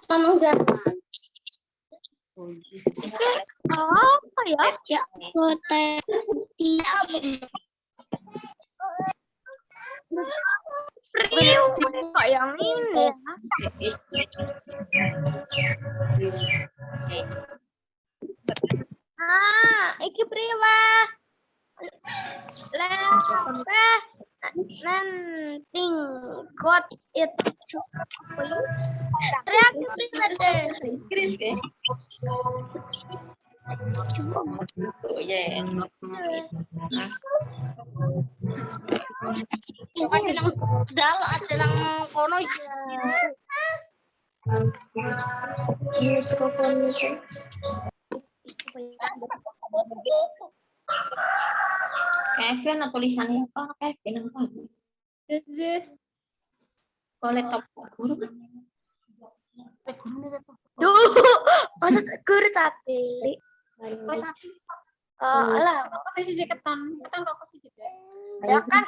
Ngomong Jerman. Apa ya? Ya, hotel. Priu kok yang ini ya? Iki priwa. Nanting got it. Reaksi priwa deh. Ada yang kono ya. Mikrofon itu. Kevin tulisannya apa? Kevin apa? Kalau laptop guru kan? Duh, masa guru tapi. Alah, Apa sih ketan? Ketan apa sih juga? ya kan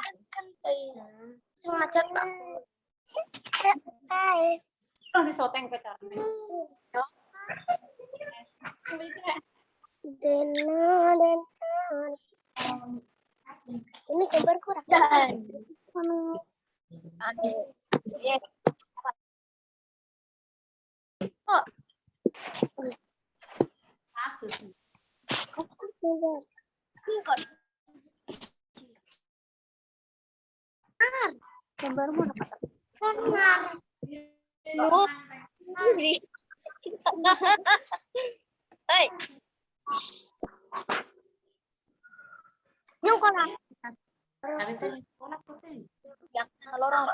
cuma cetak. Oh, di soteng ketan. Ini gambar kurang. Ada. Iya. Oh, Gambarmu apa? lu sih. Hei. Nyong kono. Yang lorong.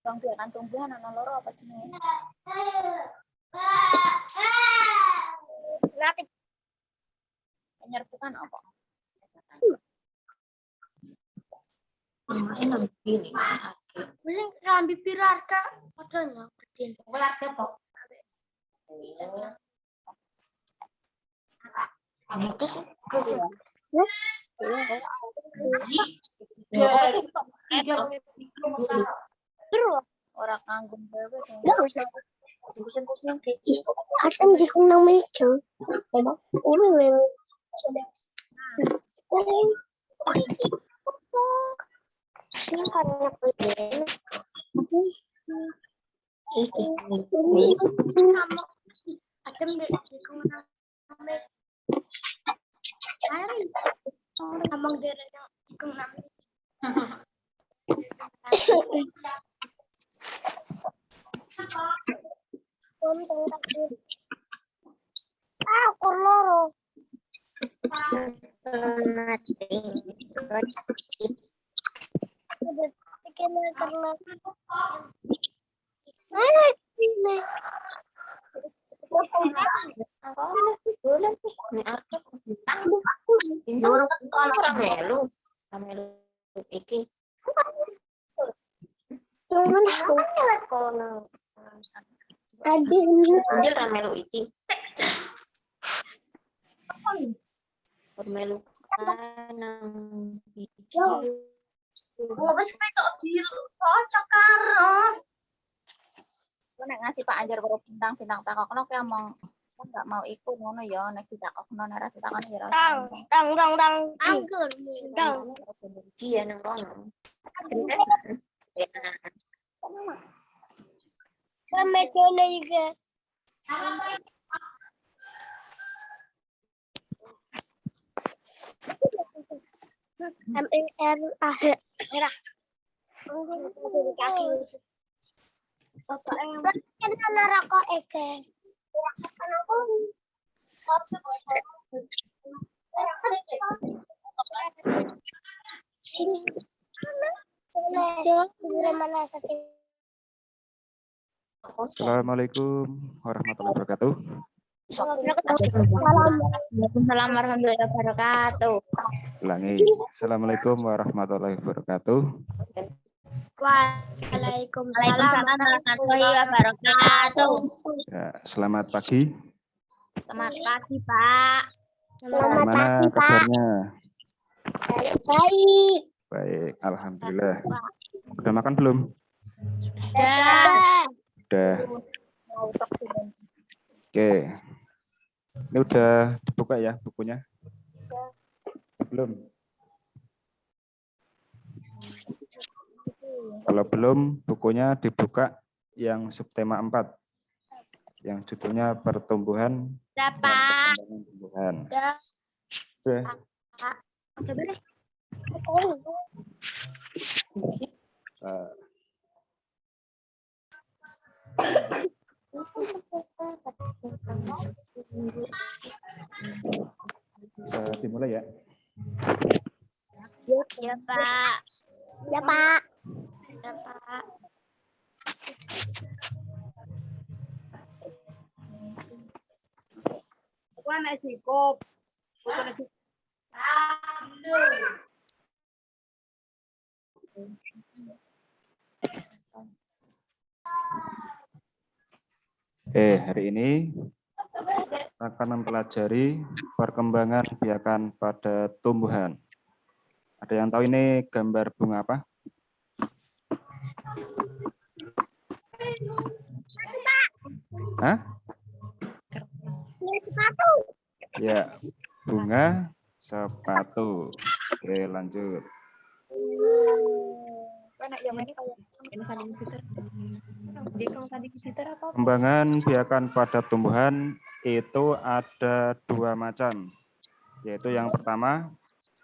Bang dia kan tumbuhan anak loro apa jenenge? Nanti Penyerbukan apa? Enak gini. beli rambi pirarka padahal gede. Keluarga kok. Itu sih. Terus Orang kanggung berapa? kusen-kusen kayak akan dikung nang meja. Ini memang ini karena akan dikung nang meja. Ngomong dari dikung nang aku loro. Iki. Anjir ramelu iki. Permelu kanang hijau. Wes petok di kocok karo. Aku nek ngasih Pak Anjar karo bintang takokno ki omong enggak mau ikut ngono ya nek ditakokno nek ra ditakoni ya ora. Anggur. Dia nang kono. Pemecone juga. MERAH merah. Kaki. Bapak yang kan rokok Ege. Assalamualaikum warahmatullahi wabarakatuh. Waalaikumsalam warahmatullahi wabarakatuh. Ulangi. Assalamualaikum warahmatullahi wabarakatuh. Waalaikumsalam warahmatullahi wabarakatuh. Ya, selamat pagi. Selamat pagi, Pak. Bagaimana kabarnya? Baik. Baik, alhamdulillah. Udah makan belum? Dah. Udah. Oke. Ini udah dibuka ya bukunya? Belum? Kalau belum, bukunya dibuka yang subtema 4. Yang judulnya pertumbuhan dan Pak. perkembangan tumbuhan. Udah. Coba deh. Dimulai ya. Ya, Pak. Ya, Pak. Ya, Pak. Bukan nasi kop. Bukan nasi. Hari ini akan mempelajari perkembangan biakan pada tumbuhan. Ada yang tahu ini gambar bunga apa? Hah? Ini sepatu. Ya, bunga sepatu. Oke, lanjut. Perkembangan biakan pada tumbuhan itu ada 2 macam, yaitu yang pertama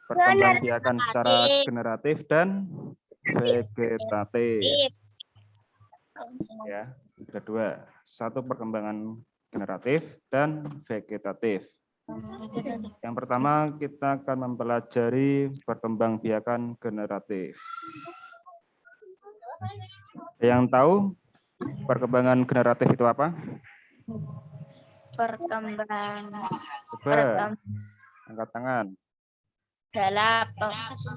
perkembangan biakan secara generatif dan vegetatif. Ya, ada 2. Satu perkembangan generatif dan vegetatif. Yang pertama kita akan mempelajari perkembangbiakan generatif. Yang tahu perkembangan generatif itu apa? Perkembangan Coba angkat tangan. adalah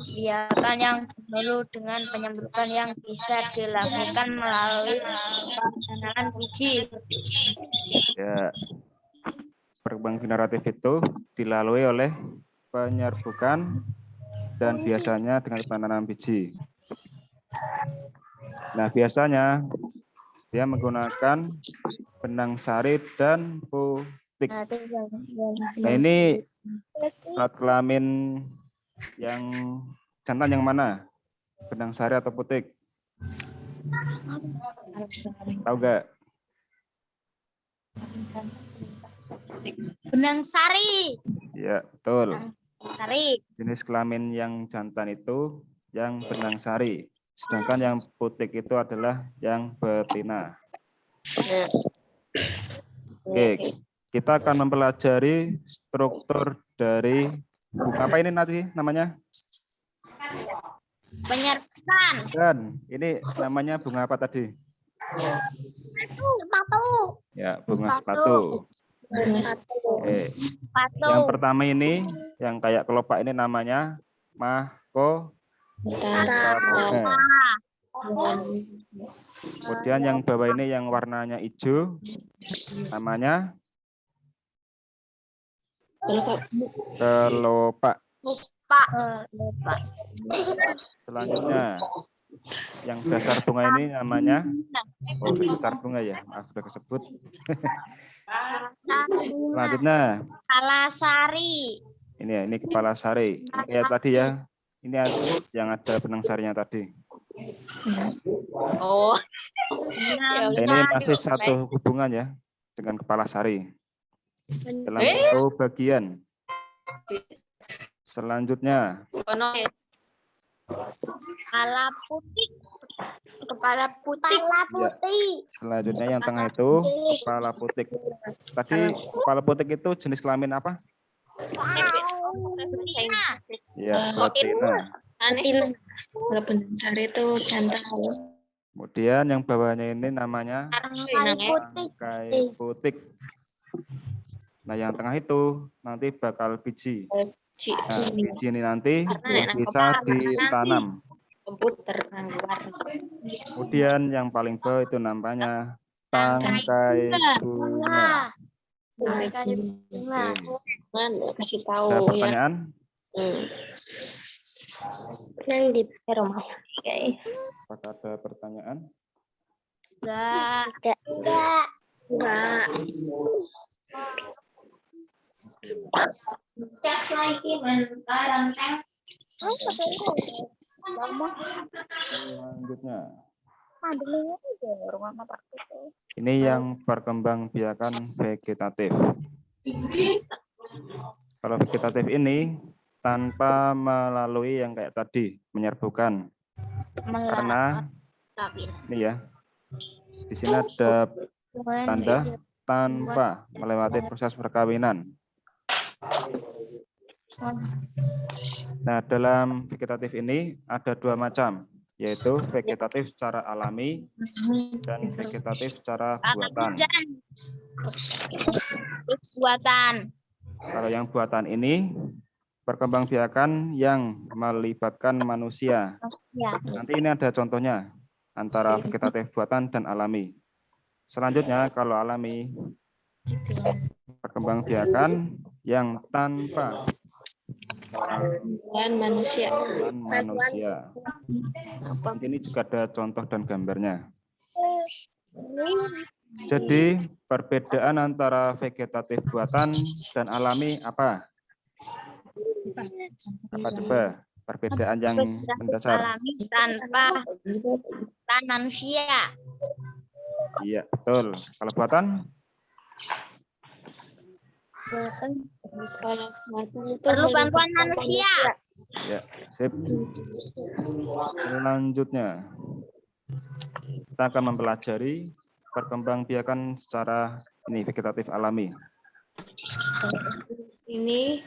biakan yang dulu dengan penyembuhan yang bisa dilakukan melalui penanaman biji. Ya. Perkembangan generatif itu dilalui oleh penyerbukan dan biasanya dengan penanaman biji. Nah, biasanya dia menggunakan benang sari dan putik. Nah, ini alat kelamin yang jantan yang mana? Benang sari atau putik? Tahu nggak? Benang sari. Ya, betul. Sari. Jenis kelamin yang jantan itu yang benang sari. Sedangkan yang putik itu adalah yang betina. Oke, kita akan mempelajari struktur dari bunga apa ini nanti namanya? Penyerbukan. Dan ini namanya bunga apa tadi? Sepatu. Ya, bunga sepatu. Oke. Sepatu. Yang pertama ini, yang kayak kelopak ini namanya mahkota. Kemudian yang bawah ini yang warnanya hijau, namanya kelopak. Pak. Selanjutnya, yang dasar bunga ini namanya, dasar bunga ya, maaf sudah disebut. Selanjutnya, Kepala sari. ini ya, ini kepala sari. Ya tadi ya, ini yang ada benang sarinya tadi. Oh. Nah, ini masih satu hubungan ya dengan kepala sari. Dalam satu bagian. Selanjutnya, Kepala putih. Kepala putih. ya, selanjutnya yang tengah itu kepala putik. Tadi kepala putik itu jenis kelamin apa? Ya, betina. Kalau benang sari itu jantan. Kemudian yang bawahnya ini namanya tangkai putik. Nah, yang tengah itu nanti bakal biji. Nah, biji ini nanti bisa ditanam. Kemudian yang paling bawah itu namanya tangkai bunga. Kasih tahu Ada pertanyaan? Yang di rumah. Oke. Apakah ada pertanyaan? Enggak. Enggak. Cas lagi bentar kan. Selanjutnya. Rumah Pak itu. Ini yang perkembangbiakan vegetatif. Kalau vegetatif ini tanpa melalui yang kayak tadi, menyerbukan. Karena ini ya, di sini ada tanda tanpa melewati proses perkawinan. Nah, dalam vegetatif ini ada dua macam, yaitu vegetatif secara alami dan vegetatif secara buatan. Buatan. Kalau yang buatan ini perkembangbiakan yang melibatkan manusia. Ya. Nanti ini ada contohnya antara vegetatif buatan dan alami. Selanjutnya kalau alami perkembangbiakan yang tanpa Manusia. manusia. Nanti ini juga ada contoh dan gambarnya. Jadi perbedaan antara vegetatif buatan dan alami apa? Apa coba perbedaan yang mendasar? Alami tanpa manusia. Iya, betul. Kalau buatan? Perlu bantuan manusia. Ya, sip. Selanjutnya, kita akan mempelajari perkembangbiakan secara ini vegetatif alami. Ini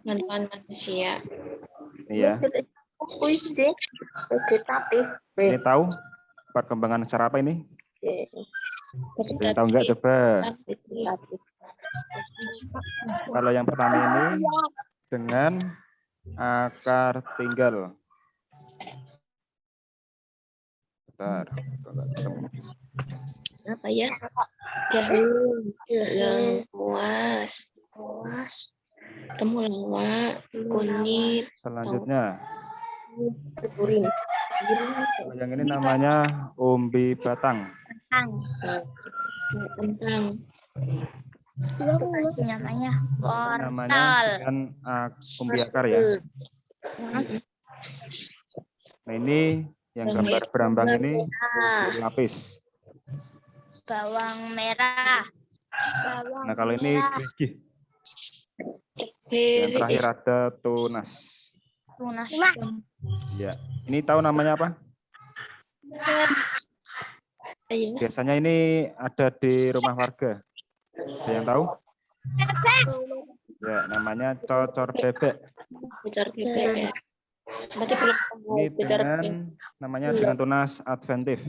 bantuan manusia. Iya. Puisi vegetatif. Ini tahu perkembangan secara apa ini? Ada yang tahu nggak? Coba. Kalau yang pertama ini dengan akar tinggal. Bentar. Apa ya? Jagung, lengkuas, temulawak, kunyit, Selanjutnya, Purin. kalau yang ini namanya umbi batang. kentang, Namanya Namanya dengan umbi akar ya. Nah ini yang gambar berambang ini umbi lapis. bawang merah. Nah kalau ini gerigi. Yang terakhir ada tunas. Tunas. Ya, ini tahu namanya apa? ayo, Biasanya ini ada di rumah warga. Ada yang tahu? Ya, namanya cocor bebek. bocor bebek. Berarti belum tahu Ini bocor dengan namanya dengan tunas adventif.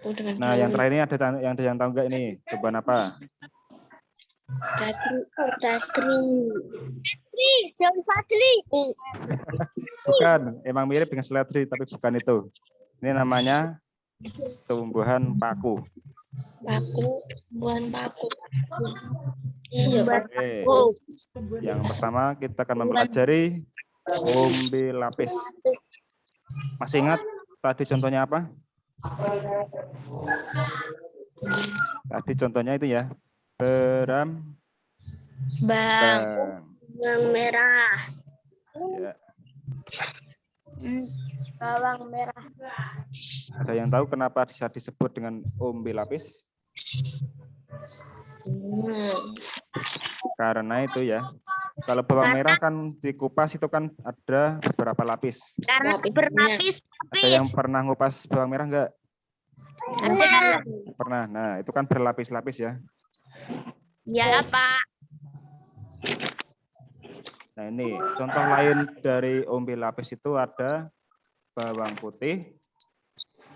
dengan Nah, yang terakhir ini ada yang tahu nggak ini? Cobaan apa? datri. Jauh sadli. Bukan, emang mirip dengan seledri tapi bukan itu. Ini namanya tumbuhan paku. Buan paku. Oke. Yang pertama kita akan mempelajari umbi lapis. Masih ingat tadi contohnya apa? Tadi contohnya itu ya. Berambang. Merah. Ya. Bawang merah. Ada yang tahu kenapa bisa disebut dengan umbi lapis? Karena itu ya. Kalau bawang merah kan dikupas itu kan ada beberapa lapis. Karena berlapis. Ada yang pernah ngupas bawang merah enggak? Ada. Pernah. Nah, itu kan berlapis-lapis ya. Ya, Pak. Nah, ini contoh lain dari umbi lapis itu ada bawang putih,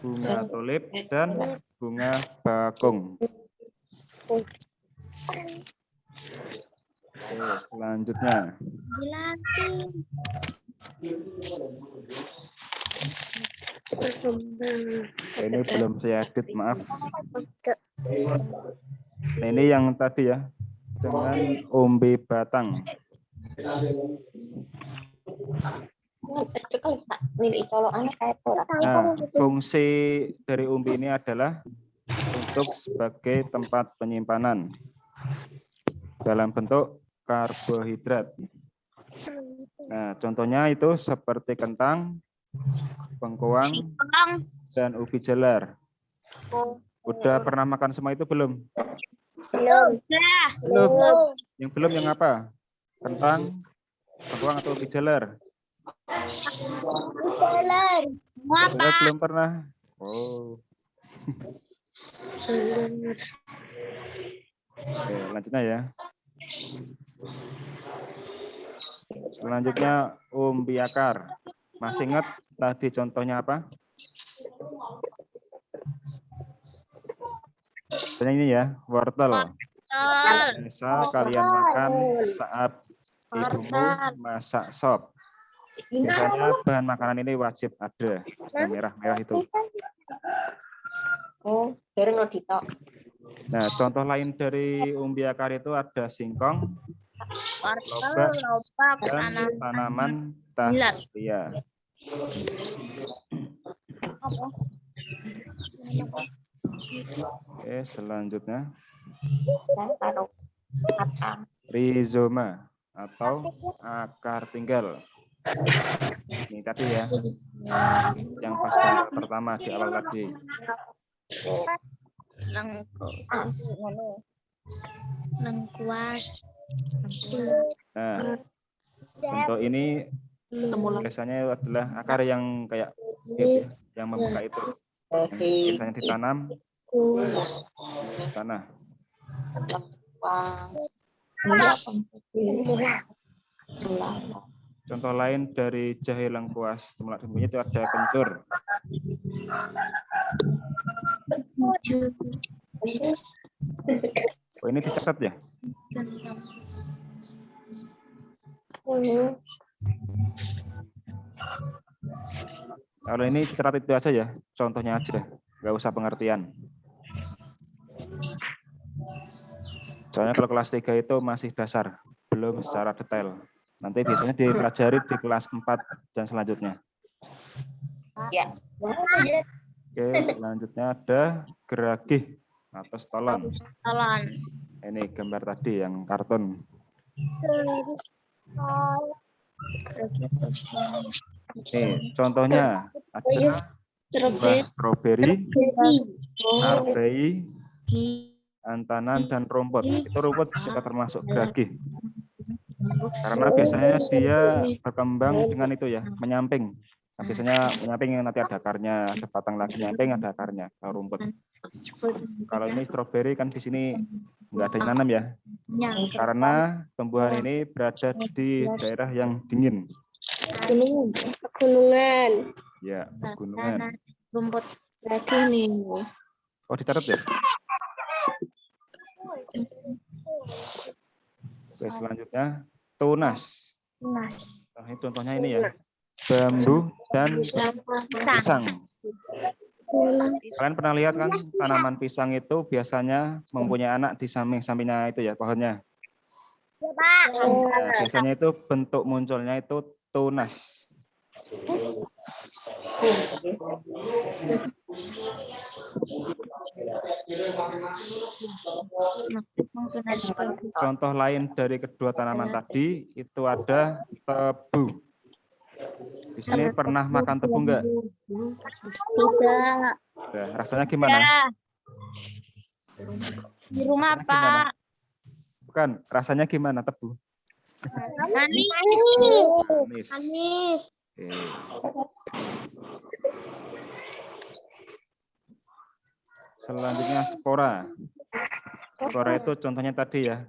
bunga tulip, dan bunga bakung. Oke, selanjutnya. Ini belum saya edit, maaf. Nah, ini yang tadi ya, dengan umbi batang. Itu kan tak nilai colokannya kayak ora. Nah, fungsi dari umbi ini adalah untuk sebagai tempat penyimpanan dalam bentuk karbohidrat. Nah, contohnya itu seperti kentang, bengkoang, dan ubi jalar. Udah pernah makan semua itu belum? Belum. Belum. Yang belum yang apa? Kentang, bengkoang atau ubi jalar? Sebenarnya belum pernah. Oh. Oke, lanjutnya ya. Selanjutnya umbi akar. Masih ingat tadi contohnya apa? Contohnya ini ya, wortel. Bisa kalian makan saat ibumu masak sop. Biasanya bahan makanan ini wajib ada, yang merah-merah itu. Oh, dari Nodito. Nah, contoh lain dari umbi akar itu ada singkong, lobak, dan tanaman tahlia. Oke, selanjutnya rhizoma atau akar tinggal. Ini tadi ya, yang pas pertama di awal tadi. Lengkuas. Nah, contoh ini biasanya adalah akar yang kayak gitu ya, yang membuka itu. Yang biasanya ditanam di tanah. Contoh lain dari jahe lengkuas temulak sembunyi itu ada kencur. Oh, ini dicatat ya? Kalau ini dicatat itu aja ya, contohnya aja, nggak usah pengertian. Soalnya kalau kelas 3 itu masih dasar, belum secara detail. Nanti biasanya dipelajari di kelas 4 dan selanjutnya. Ya. Oke, selanjutnya ada geragih atau stolon. Ini gambar tadi yang kartun. Nih, contohnya ada buah stroberi, arbei, antanan, dan rumput. Itu rumput juga termasuk geragih. Karena biasanya dia berkembang dengan itu ya, menyamping. Nah, biasanya menyamping yang nanti ada akarnya, ada batang lagi nyamping, ada akarnya, kalau rumput. Kalau ini stroberi kan di sini nggak ada yang nanam ya, karena tumbuhan ini berada di daerah yang dingin. Pegunungan. Ya, pegunungan. Rumput Lagi nih. Oh, dicatat ya? Oke, selanjutnya tunas. Nah, ini contohnya ini ya, bambu dan pisang. Kalian pernah lihat kan tanaman pisang itu biasanya mempunyai anak di samping-sampingnya itu ya, pohonnya. Nah, biasanya itu bentuk munculnya itu tunas. Contoh lain dari kedua tanaman tadi itu ada tebu. Di sini pernah makan tebu enggak? Tidak. Nah, rasanya gimana? di rumah Rasanya Pak. gimana? Bukan, rasanya gimana tebu? Manis. Oke. Selanjutnya spora. Spora itu contohnya tadi ya.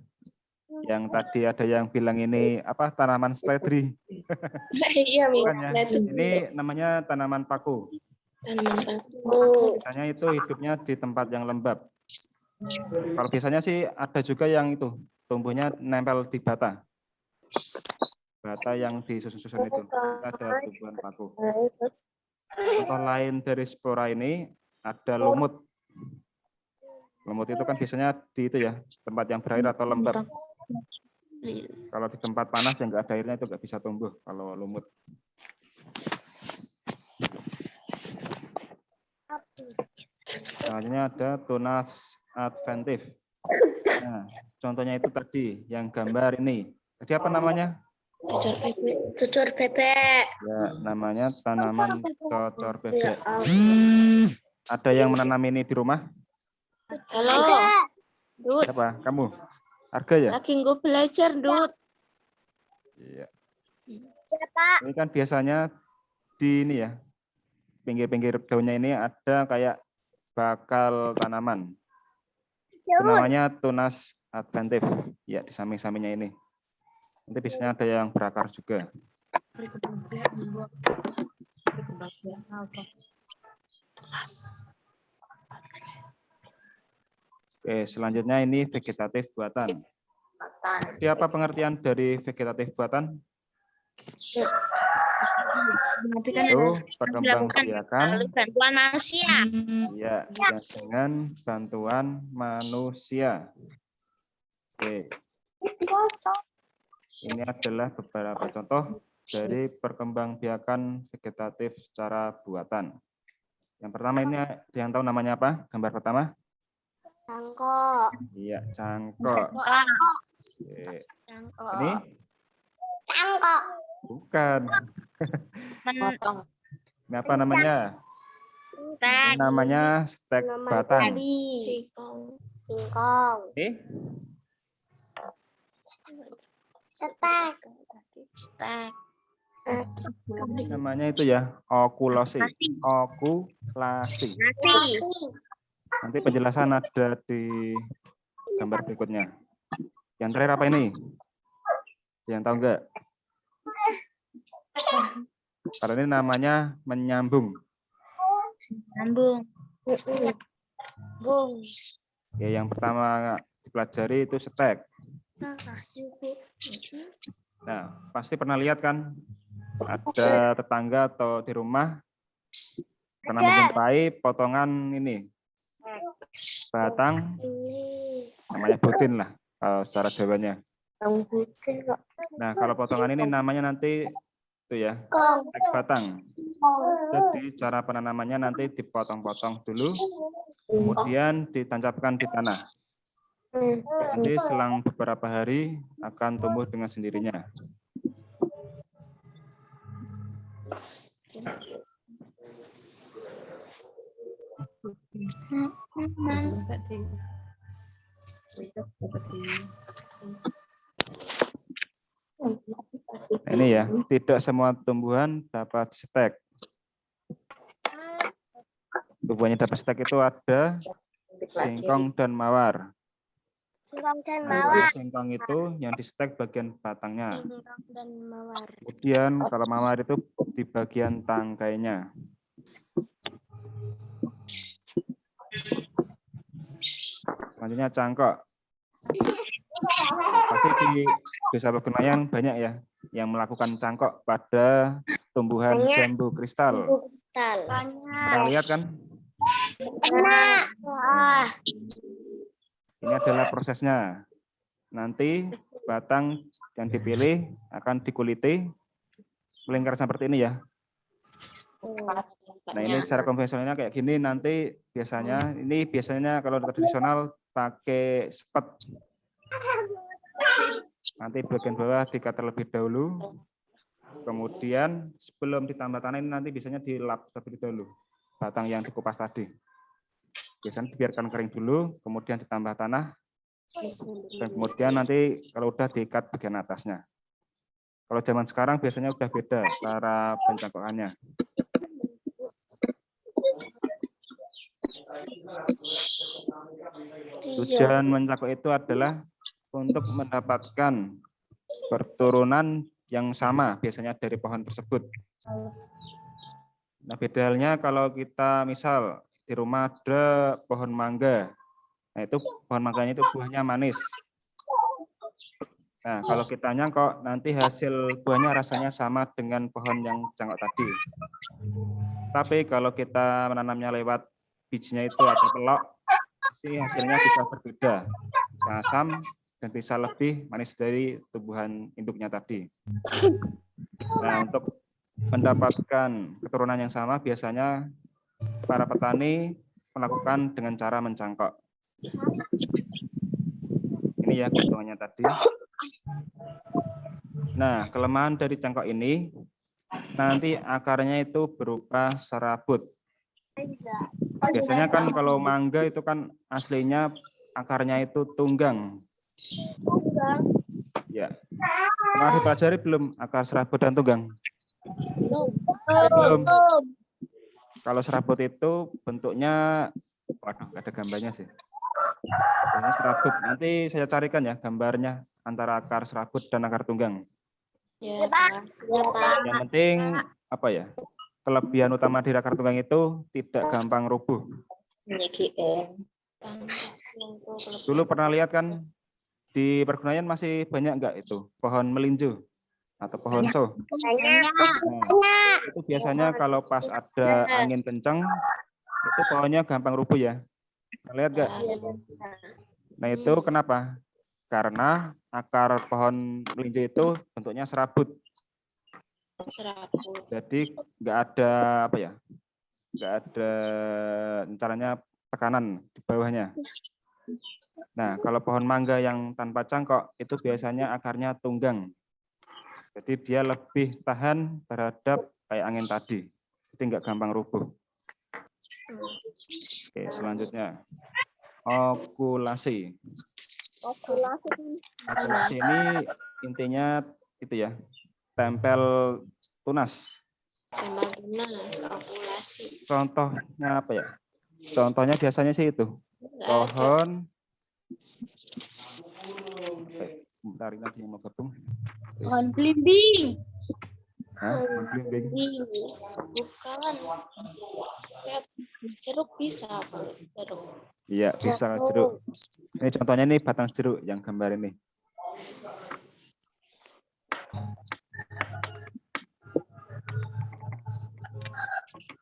Yang tadi ada yang bilang ini apa tanaman seledri. Iya, Bukan ya. Ini namanya tanaman paku. Biasanya itu hidupnya di tempat yang lembab. Kalau biasanya sih ada juga yang itu tumbuhnya nempel di bata. Bata yang disusun-susun itu. Ada tumbuhan paku. Contoh lain dari spora ini ada lumut. Lumut itu kan biasanya di itu ya tempat yang berair atau lembab. Kalau di tempat panas yang nggak ada airnya itu nggak bisa tumbuh kalau lumut. Selanjutnya ada tunas adventif. Nah, contohnya itu tadi yang gambar ini. Tadi apa namanya? Cucur bebek. Ya, namanya tanaman cocor bebek. Ada yang menanam ini di rumah? Halo, Dut. Siapa? Kamu? Arga ya? Lagi gue belajar, Dut. Iya. Ya, Pak. Ini kan biasanya di ini ya, pinggir-pinggir daunnya ini ada kayak bakal tanaman. Itu namanya tunas adventif. Ya, di samping-sampingnya ini. Nanti biasanya ada yang berakar juga. Oke, selanjutnya ini vegetatif buatan. Jadi apa pengertian dari vegetatif buatan? Itu perkembangbiakan bantuan manusia. ya, dengan bantuan manusia. Oke. Ini adalah beberapa contoh dari perkembangbiakan vegetatif secara buatan. Yang pertama ini ada yang tahu namanya apa? Gambar pertama? Cangkok. Iya, cangkok. Oke. Ini? Cangkok. Bukan. Ini apa namanya? Ini namanya stek batang. Singkong. Ini? Steak. Ini namanya itu ya, okulasi. Okulasi. Nanti penjelasan ada di gambar berikutnya. Yang terakhir apa ini? Yang tahu enggak? Kalau ini namanya menyambung. Nyambung. Bung. Ya, yang pertama dipelajari itu stek. Nah, pasti pernah lihat kan? Ada tetangga atau di rumah pernah menjumpai potongan ini batang, namanya butin lah secara Jawanya. Nah, kalau potongan ini namanya nanti itu ya, stek batang. Jadi cara penanamannya nanti dipotong-potong dulu, kemudian ditancapkan di tanah. Nanti selang beberapa hari akan tumbuh dengan sendirinya. Ini ya, tidak semua tumbuhan dapat stek. Tumbuhan yang dapat stek itu ada singkong dan mawar. Singkong dan Nah, mawar. singkong itu yang di stek bagian batangnya. Singkong dan mawar. Kemudian kalau mawar itu di bagian tangkainya. Selanjutnya cangkok. Pasti di Desa Pegenayan banyak ya yang melakukan cangkok pada tumbuhan jambu kristal. Pernah lihat kan? Ini adalah prosesnya. Nanti batang yang dipilih akan dikuliti melingkar seperti ini ya. Nah, ini secara konvensionalnya kayak gini. Nanti biasanya kalau tradisional pakai sepet. Nanti bagian bawah diikat terlebih dahulu. Kemudian sebelum ditambah tanah ini nanti biasanya dilap terlebih dahulu. Batang yang dikupas tadi. Biasanya dibiarkan kering dulu, kemudian ditambah tanah, dan kemudian nanti kalau udah diikat bagian atasnya. Kalau zaman sekarang biasanya udah beda cara pencangkokannya. Tujuan mencangkok itu adalah untuk mendapatkan perturunan yang sama biasanya dari pohon tersebut. Nah, beda halnya kalau kita misal di rumah ada pohon mangga. Nah, itu pohon mangganya itu buahnya manis. Nah, kalau kita nyangkok, nanti hasil buahnya rasanya sama dengan pohon yang cangkok tadi. Tapi kalau kita menanamnya lewat bijinya itu atau pelok, pasti hasilnya bisa berbeda. Bisa asam, dan bisa lebih manis dari tumbuhan induknya tadi. Nah, untuk mendapatkan keturunan yang sama biasanya para petani melakukan dengan cara mencangkok. Ini ya keuntungannya tadi. Nah, kelemahan dari cangkok ini nanti akarnya itu berupa serabut. Biasanya kan kalau mangga itu kan aslinya akarnya itu tunggang. Ya. Pernah dipelajari belum akar serabut dan tunggang? Belum. Kalau serabut itu bentuknya, waduh, nggak ada gambarnya sih. Ini serabut. Nanti saya carikan ya gambarnya antara akar serabut dan akar tunggang. Ya, Pak. Ya, Pak. Yang penting apa ya? Kelebihan utama di akar tunggang itu tidak gampang rubuh. Dulu pernah lihat kan di perkebunan masih banyak nggak itu pohon melinjo atau pohon so? Nah, itu biasanya kalau pas ada angin kencang itu pohonnya gampang rubuh ya. Lihat nggak? Nah itu kenapa? Karena akar pohon melinjo itu bentuknya serabut. Jadi nggak ada apa ya? Nggak ada caranya tekanan di bawahnya. Nah kalau pohon mangga yang tanpa cangkok itu biasanya akarnya tunggang. Jadi dia lebih tahan terhadap kayak angin tadi. Jadi nggak gampang rubuh. Oke, selanjutnya okulasi. Okulasi ini intinya itu ya, tempel tunas. Tempel tunas, okulasi. Contohnya apa ya? Contohnya biasanya sih itu pohon. Bentar, nanti mau gabung. Pohon belimbing. Hah? Belimbing. Bukan. Ya, jeruk bisa, Pak. Jeruk. Iya, bisa jeruk. Ini contohnya nih batang jeruk yang gambar ini.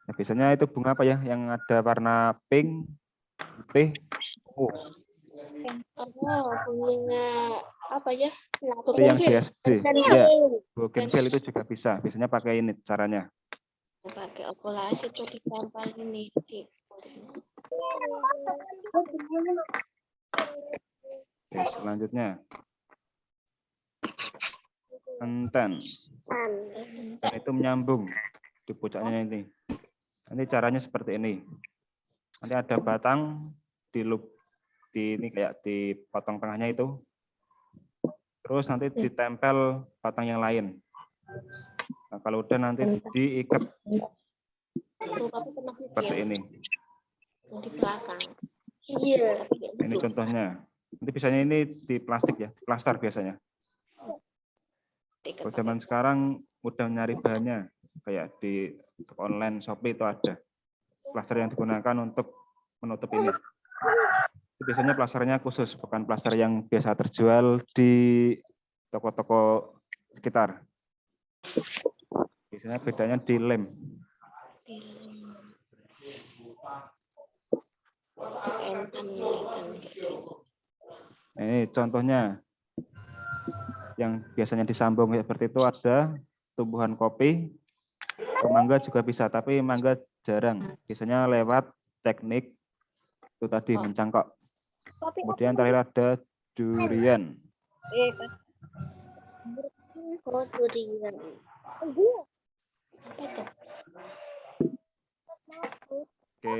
Nah, biasanya itu bunga apa ya yang ada warna pink, putih, ungu. Oh, bunga apa ya? Itu yang BSD. Ya, bougainville itu juga bisa. Biasanya pakai ini caranya. Pakai okulasi itu ditempel ini di. Oke, selanjutnya enten. Dan itu menyambung di pucaknya ini. Nanti caranya seperti ini. Nanti ada batang di ini kayak dipotong tengahnya itu. Terus nanti ditempel batang yang lain. Nah, kalau udah nanti diikat seperti ini. Di belakang. Iya. Ini contohnya. Nanti biasanya ini di plastik ya, plaster biasanya. Kalau zaman sekarang mudah nyari bahannya, kayak di online Shopee itu ada plaster yang digunakan untuk menutup ini. Itu biasanya plasternya khusus, bukan plaster yang biasa terjual di toko-toko sekitar. Biasanya bedanya di lem. Ini contohnya yang biasanya disambung seperti itu ada tumbuhan kopi, mangga juga bisa, tapi mangga jarang. Biasanya lewat teknik itu tadi mencangkok. Kemudian terakhir ada durian. Durian. Oke,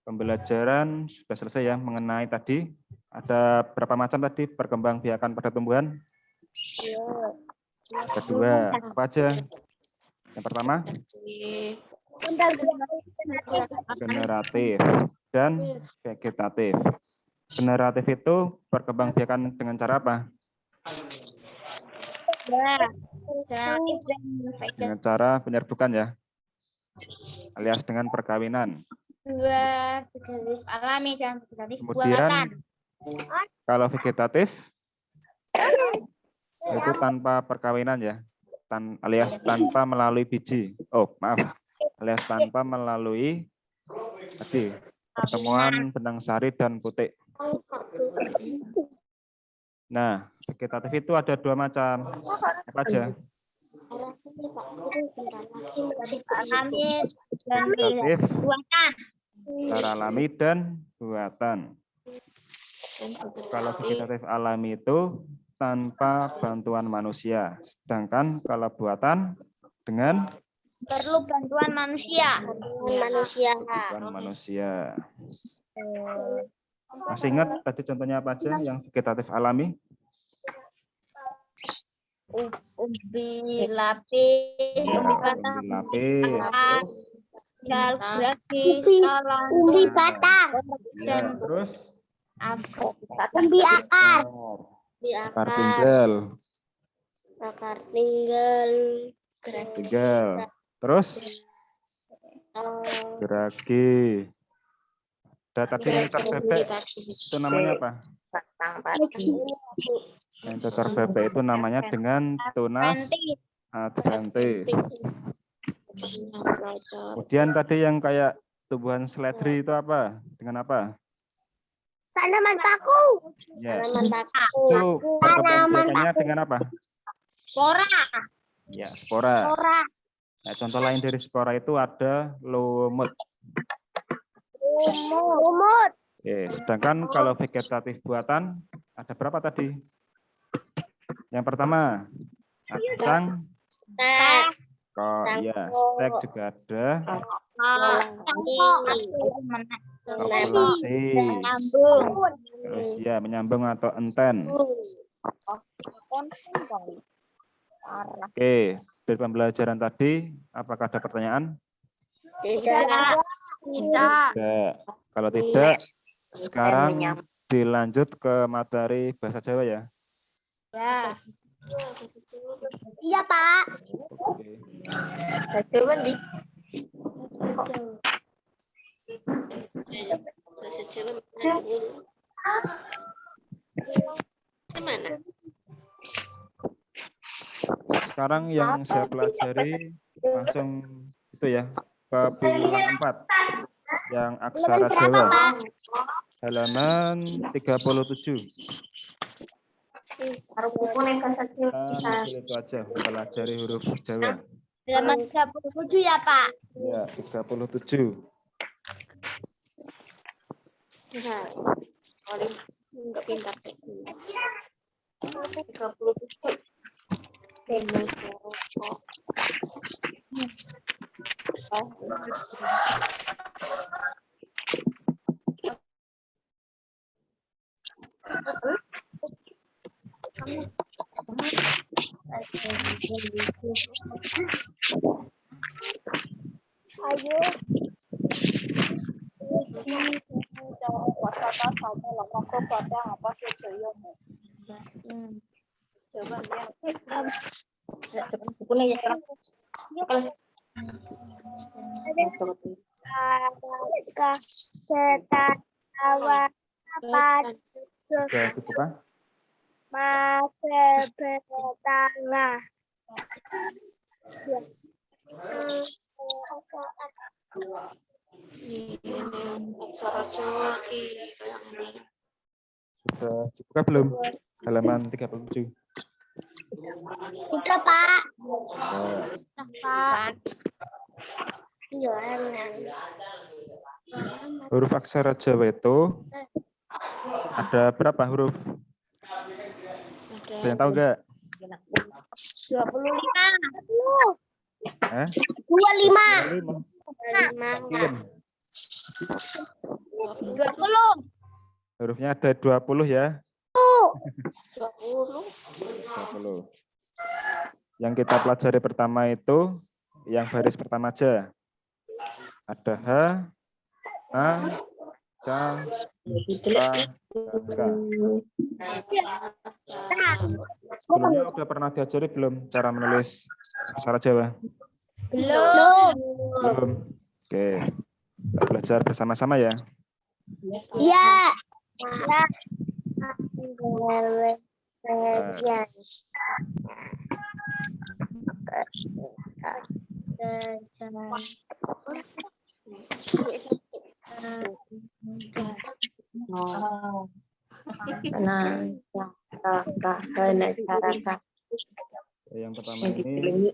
pembelajaran sudah selesai ya mengenai tadi. Ada berapa macam tadi perkembangbiakan pada tumbuhan? Kedua, apa aja? Yang pertama, generatif dan vegetatif. Generatif itu perkembangbiakan dengan cara apa? Dengan cara penyerbukan ya, alias dengan perkawinan. Alami dan vegetatif Kemudian kalau vegetatif itu tanpa perkawinan ya, alias tanpa melalui biji. Oh maaf, alias tanpa melalui tadi pertemuan benang sari dan putik. Nah, vegetatif itu ada 2 macam. Apa aja? Alami dan Vegetatif buatan. secara alami dan buatan. Kalau vegetatif alami itu tanpa bantuan manusia. Sedangkan kalau buatan dengan Perlu bantuan manusia. bantuan manusia. Masih ingat tadi contohnya apa aja yang vegetatif alami? Umbi lapis, umbi batang, Umbi lapis. grafis, Umbi batang. Ya, terus Umbi akar. akar tinggal. Akar tinggal. Tinggal. Terus geragi. Ada tadi mencar bebek. Itu namanya apa? Mencar bebek itu namanya dengan tunas adventi. Kemudian tadi yang kayak tumbuhan seledri itu apa? Dengan apa? Tanaman paku. Ya, Paku. itu perkembangannya dengan apa? spora, Ya, spora. Ora. Nah, contoh lain dari spora itu ada lumut. Lumut. Oke, sedangkan kalau vegetatif buatan ada berapa tadi? Yang pertama, ada kok ya, stek juga ada, populasi, terus ya menyambung atau enten. Oke, dari pembelajaran tadi, apakah ada pertanyaan? Tidak. tidak, Tidak. Kalau tidak, sekarang dilanjut ke materi bahasa Jawa ya. ya, Iya, Pak. Oke. Sekarang yang saya pelajari langsung itu ya, ke bilangan 4 yang aksara Jawa. Halaman 37. Nah, itu aja pelajari huruf Jawa. halaman 37 ya Pak. Ya, 37. Enggak pintar. Ayo. Sudah cukup Pak? Aksara Jawa kita yang ini. Sudah cukup Kah belum? Halaman 37. Sudah, Pak. Ya. Pak. Iya, Huruf aksara Jawa itu ada berapa huruf? Ada yang tahu nggak? 25. 25. 25. 20. Hurufnya ada 20 ya. 20. 20. Yang kita pelajari pertama itu yang baris pertama aja. Ada H, A, K, K, K. Sebelumnya udah pernah diajari belum cara menulis aksara Jawa? Belum. Belum. Oke. Kita belajar bersama-sama ya. Iya. Yang pertama Yang ini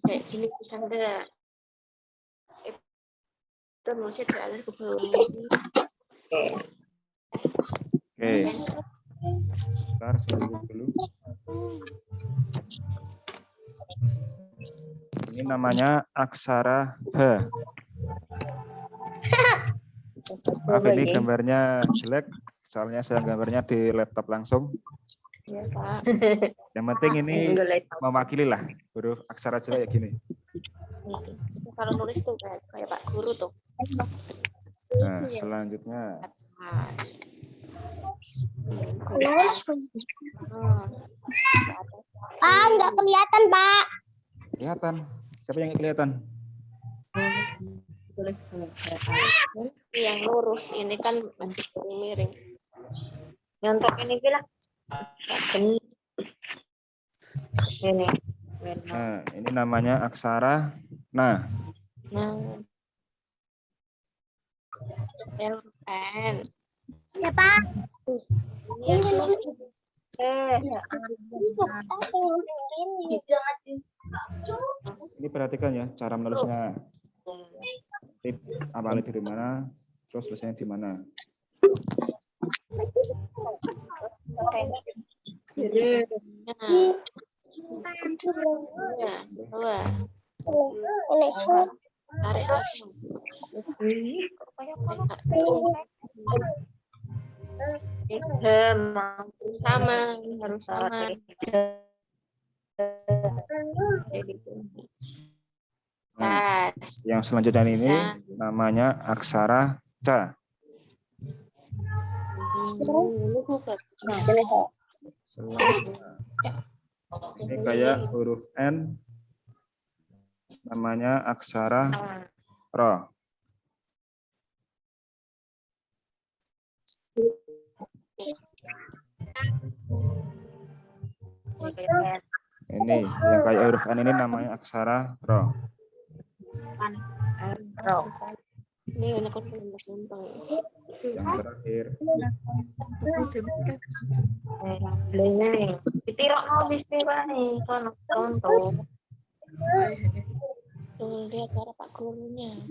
kayak gini bisa enggak? Itu nulisnya dialih ke bawah. oke. Bentar, saya dulu. Ini namanya aksara H. Maaf ini gambarnya jelek, soalnya saya gambarnya di laptop langsung. Ya, Pak. Yang penting ini mewakili lah huruf aksara jelek kayak gini. Kalau nulis tuh kayak Pak Guru tuh. Nah, selanjutnya Pak, nggak kelihatan, Pak. kelihatan. Siapa yang nggak kelihatan? Yang lurus ini kan miring. Yang ini bilang. Ini. Nah, ini namanya aksara nah. Nah. N. Ya, Pak. Ini perhatikan ya cara menulisnya. Tip awalnya dari mana, terus selesainya di mana. Harus sama. Nah, yang selanjutnya ini namanya aksara ca. Ini kayak huruf N, namanya aksara ro. Ini yang kayak huruf N ini namanya aksara ro. Ini anak gampang. Yang terakhir Ditirok habis nih Pak nih, kono contoh. Tuh lihat cara Pak gurunya.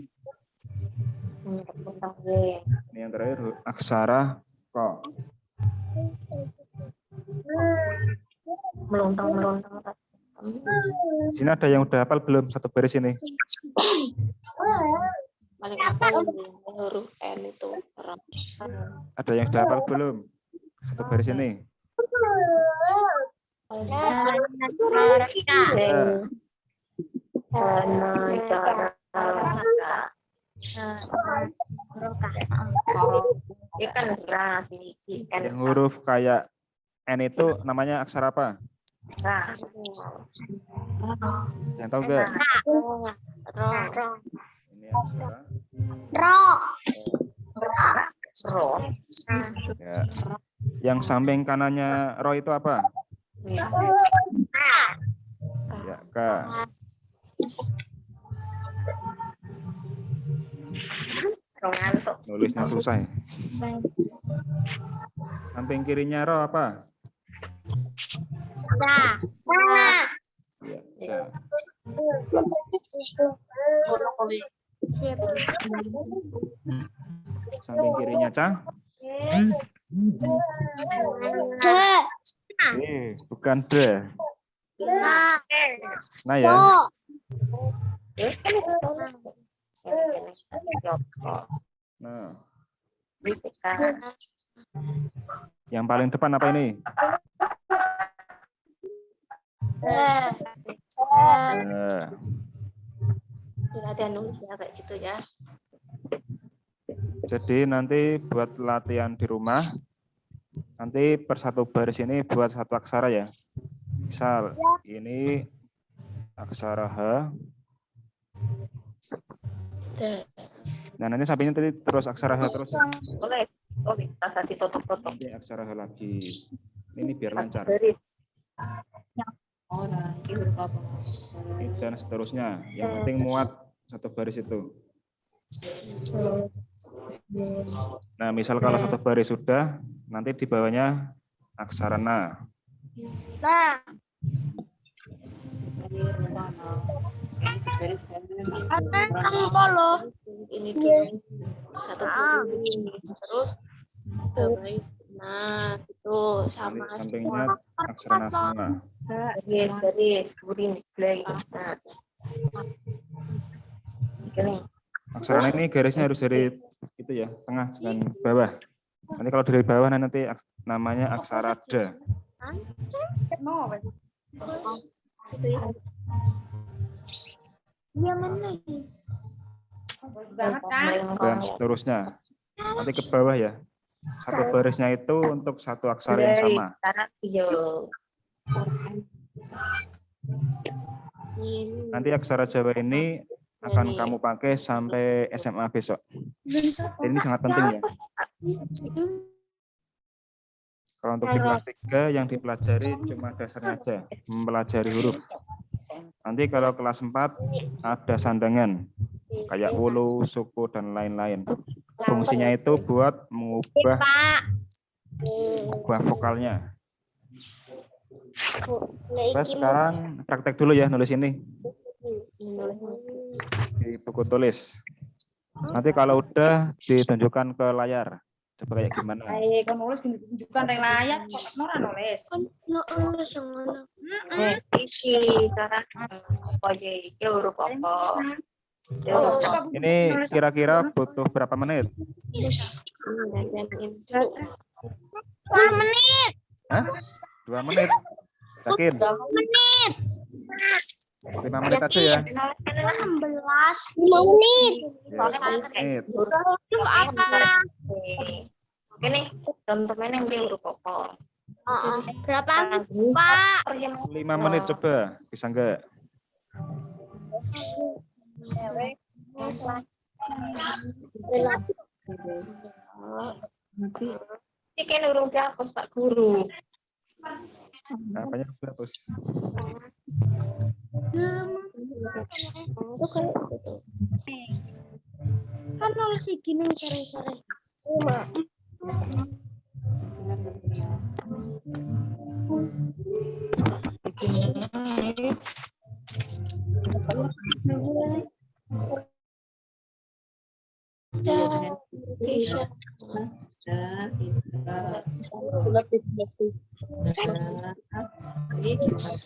ini yang terakhir aksara ko. Melontong. Di sini ada yang udah hafal belum satu baris ini? Paling apa huruf N itu. Ada yang sudah hafal belum satu baris ini? Yang huruf kayak N itu namanya aksara apa? Yang tahu nggak? Ini aksara Ro. ya. Yang samping kanannya ro itu apa? Ya, K. Nulisnya susah ya. Samping kirinya ro apa? Ya, samping kirinya ca? Bukan de. Nah ya. Nah. Yang paling depan apa ini? Latihan nulis ya kayak gitu ya. Jadi nanti buat latihan di rumah, nanti per satu baris ini buat satu aksara ya. Misal ini aksara H. Nah nanti sampingnya tadi terus aksara H terus. Boleh. Oh, bisa ditutup-tutup. Ini aksara H lagi. Ini biar lancar. Dan seterusnya. Yang penting muat satu baris itu. Nah, misal kalau satu baris sudah, nanti di bawahnya aksara na. Nah, polo. Ini dulu. Satu dulu. Terus bawain. Nah, itu sama Nanti sampingnya semua. aksara na semua. Garis, guring, play. Nah. Ini. Aksara na ini garisnya harus dari itu ya, tengah dan bawah. Nanti kalau dari bawah nanti namanya aksara da. Itu ya. Iya mana? Dan seterusnya. Nanti ke bawah ya. Satu barisnya itu untuk satu aksara yang sama. Nanti aksara Jawa ini akan kamu pakai sampai SMA besok. Ini sangat penting ya. Kalau untuk di kelas 3 yang dipelajari cuma dasarnya aja, mempelajari huruf. Nanti kalau kelas 4 ada sandangan, kayak wulu, suku, dan lain-lain. Fungsinya itu buat mengubah vokalnya. Terus sekarang praktek dulu ya nulis ini di buku tulis. Nanti kalau udah ditunjukkan ke layar. Coba kayak gimana? Kau nulis tunjukkan yang layar, kok Nora nulis. Nulis yang mana? Isi cara apa ya huruf apa? Ini kira-kira butuh berapa menit? 2 menit. Hah? 2 menit? Yakin? 5 menit aja ya? 5 menit. Ya, 5 menit. Oke nih, contohnya yang dia huruf apa? Berapa? Pak. 5 menit coba, bisa enggak? Ini kan huruf hapus Pak Guru. Apanya hapus? Kan nulis gini sore-sore.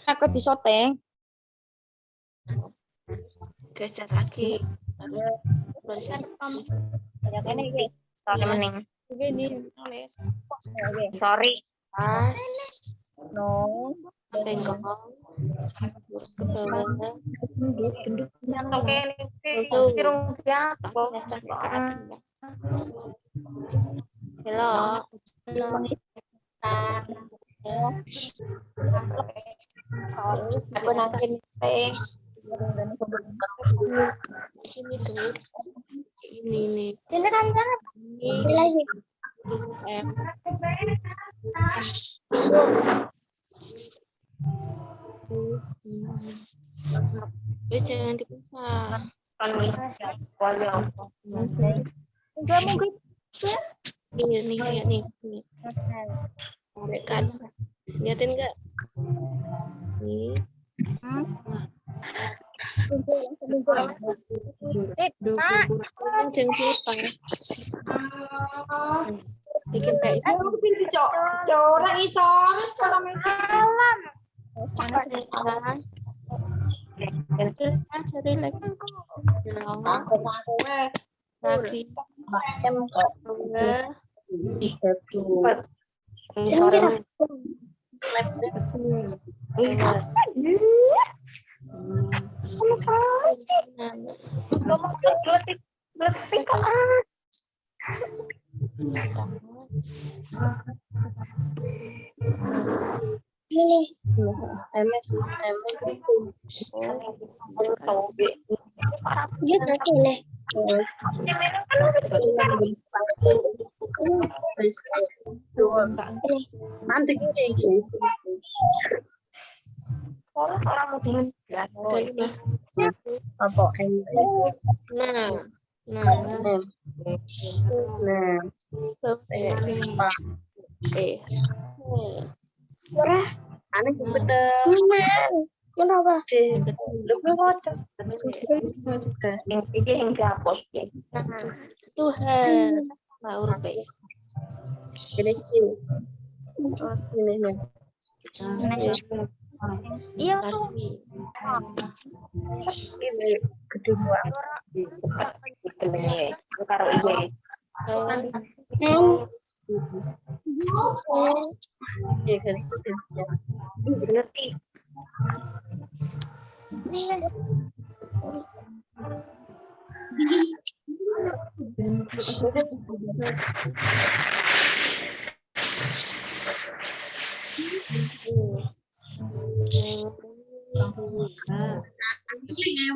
Aku disoteng. Geser lagi. Sorry mening. Ini nulis. Sorry. No. Bengkok. Oke, Halo. Aku nangkin peng. Ini tuh. Ini nih. Ini kan Ini lagi. M. Jangan dibuka. Enggak mungkin. Ini nih. Dekat. Lihatin enggak? Nih. Bikin kayak Corang isor kalau Alam. cari lagi. Lagi. Macam kok. Ini. Dia tak boleh. Nah, Nah, Aneh bener. Kenapa? Lebih kocak. Iki yang dihapus. Tuhan. Nah, huruf B. Ini sih. Ini nih. Iya tuh. Ini kedua. Ini karo iye. Iya kan. Ngerti.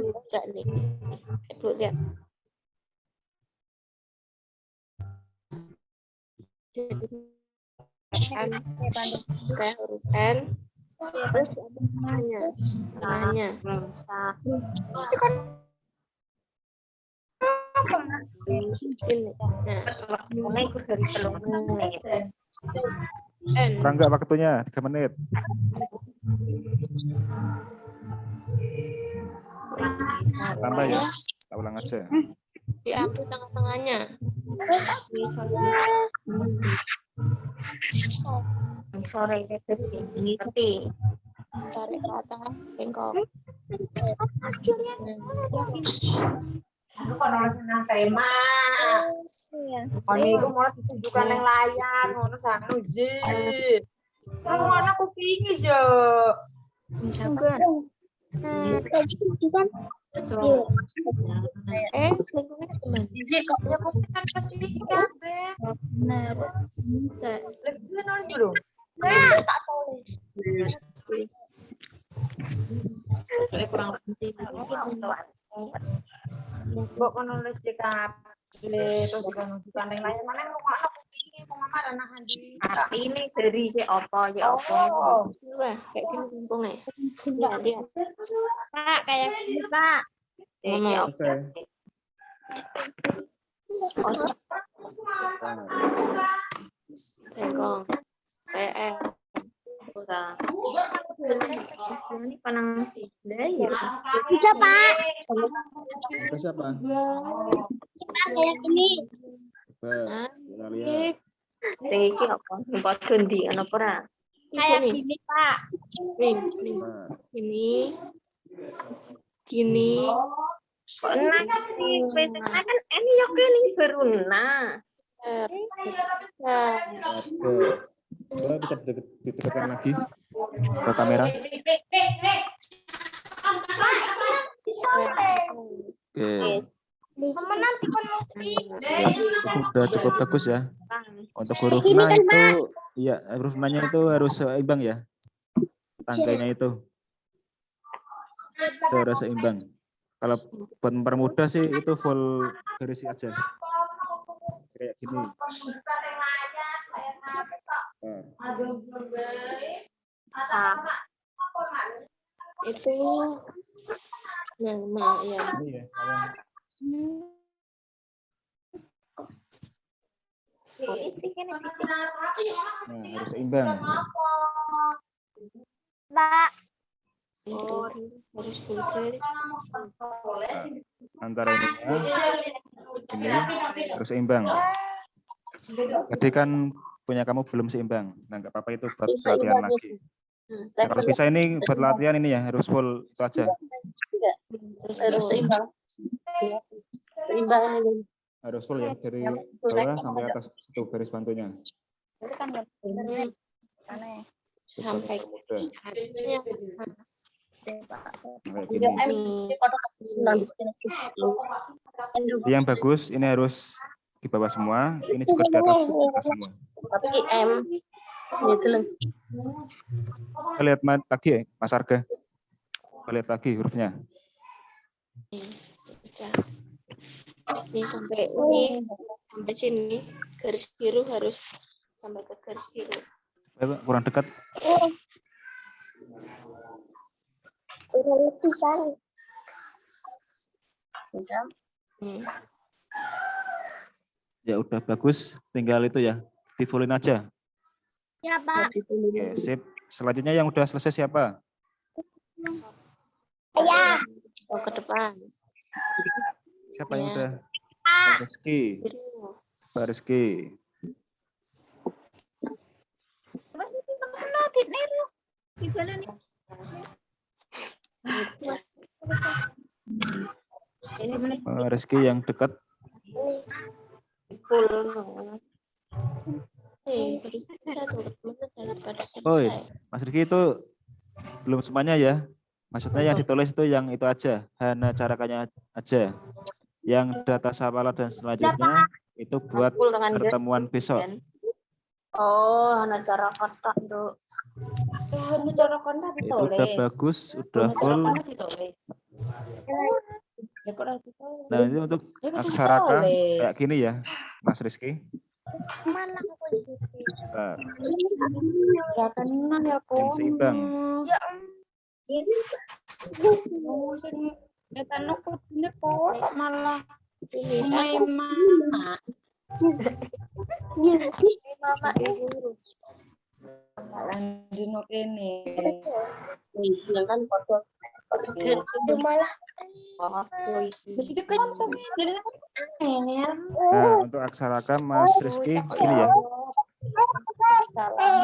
Enggak nih. Coba lihat. Kayak huruf N. Terus ada tengahnya. Tengahnya. Ini. Nah, Ikut dari N. Kurang nggak waktunya? 3 menit. Tambah ya. Kita ulang aja. Diambil tengah-tengahnya. sore tapi Tarik ke atas, bengkok. Aku kan orang senang tema. Ini itu malah ditunjukkan yang layar, ngono sana uji. Kalau ngono aku pingin yo. Lingkungan teman. Jadi kalau aku kan pasti kabeh. Benar. Lebih non dulu. Kurang penting. Mbok kan nulis di kabeh terus ditunjukkan yang layar mana mau aku pingin mau ngamar anak Andi. ini dari apa Oh. Wah, kayak gini lingkungnya. Lihat. Pak, kayak gini, Pak. Ngomong. Selesai. Bengkong. PR. kurang ini panang daya Bisa, Pak. Kita siapa? Saya ini. Coba kita lihat. iki apa tempat ganti ana ora Kayak Ini. gini, Pak. Ini. Nah, Gini. kok enak sih kan ini yo keling baru nah Coba bisa didekatkan lagi ke kamera. Oke. Udah cukup bagus ya. Untuk huruf na itu, iya huruf na-nya itu harus seimbang ya. Tangkainya itu harus seimbang. Kalau buat mempermudah sih itu full garis aja. Kayak gini. Itu nama ya. Ini ya. Nah, harus seimbang. Pak. Harus bergaris. Antara ini harus seimbang. Jadi kan punya kamu belum seimbang. Nah, nggak apa-apa itu buat latihan lagi. Nah, kalau bisa ini buat latihan ini ya harus full itu aja. Harus seimbang. Seimbang ini. Harus full ya dari bawah sampai atas itu garis bantunya. Sampai Mudah. harusnya Kayak gini. Yang bagus ini harus di bawah semua, ini juga di atas semua. Tapi M. Itu loh. Kita lihat lagi ya, Mas Arga. Kita lihat lagi hurufnya. ini sampai ini sampai sini garis biru harus sampai ke garis biru. Kurang dekat. Ya udah bagus, tinggal itu ya, di-fullin aja. Ya, Pak. Oke, sip. Selanjutnya yang udah selesai siapa? Ya. Oh, ke depan. Siapa yang Ya. udah? Pak Rizky. Biru. Pak Rizky. Mas kena niru. Ibalan Ini Pak Rizky yang dekat. full. Kita tunggu teman pada Oh, selesai. Mas Rizky itu belum semuanya ya. Maksudnya yang ditulis itu yang itu aja, hana carakannya aja. Yang data sapala dan selanjutnya itu buat Full tangan pertemuan besok. Oh, hana cara kata tuh. Hana cara kata Itu udah bagus, udah full. Nah, ini untuk aksara K kayak gini ya, Mas Rizky. Mana aku di situ? Bentar, Ya tenang ya, yang seimbang. Datang aku punya kok malah Ini mama. Mama Lanjut oke nih. kan foto. malah Terus itu kan tapi jadi Nah, untuk aksara K Mas Rizky ini ya.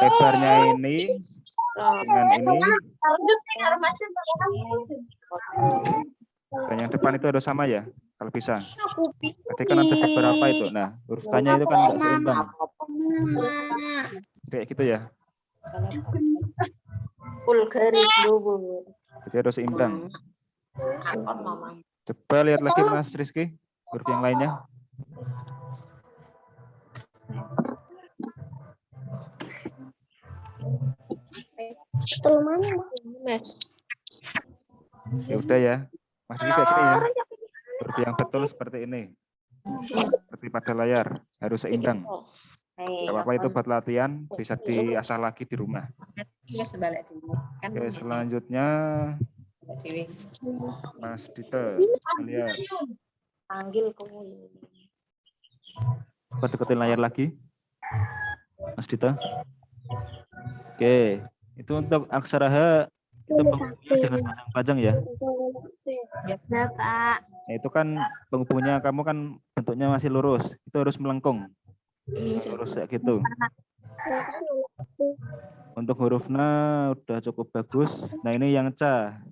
Lebarnya ini dengan ini dan yang depan itu harus sama ya, kalau bisa. Tadi kan ada beberapa itu. Nah, urutannya itu kan nggak seimbang. Kayak gitu ya. Full garis dulu. Jadi harus seimbang. Coba lihat lagi Mas Rizky, huruf yang lainnya. Betul mana? Ya udah ya. Mas Rizky kayak gini ya. Huruf yang betul seperti ini. Seperti pada layar, harus seimbang. Gak apa-apa itu buat latihan, bisa diasah lagi di rumah. Oke, selanjutnya Mas Dita, lihat. Panggil kamu. Coba deketin layar lagi, Mas Dita. Oke, itu untuk aksara H itu dengan panjang ya. Ya, Pak. Nah, itu kan penghubungnya kamu kan bentuknya masih lurus, itu harus melengkung. Lurus kayak gitu. Untuk hurufnya udah cukup bagus. Nah, ini yang ca.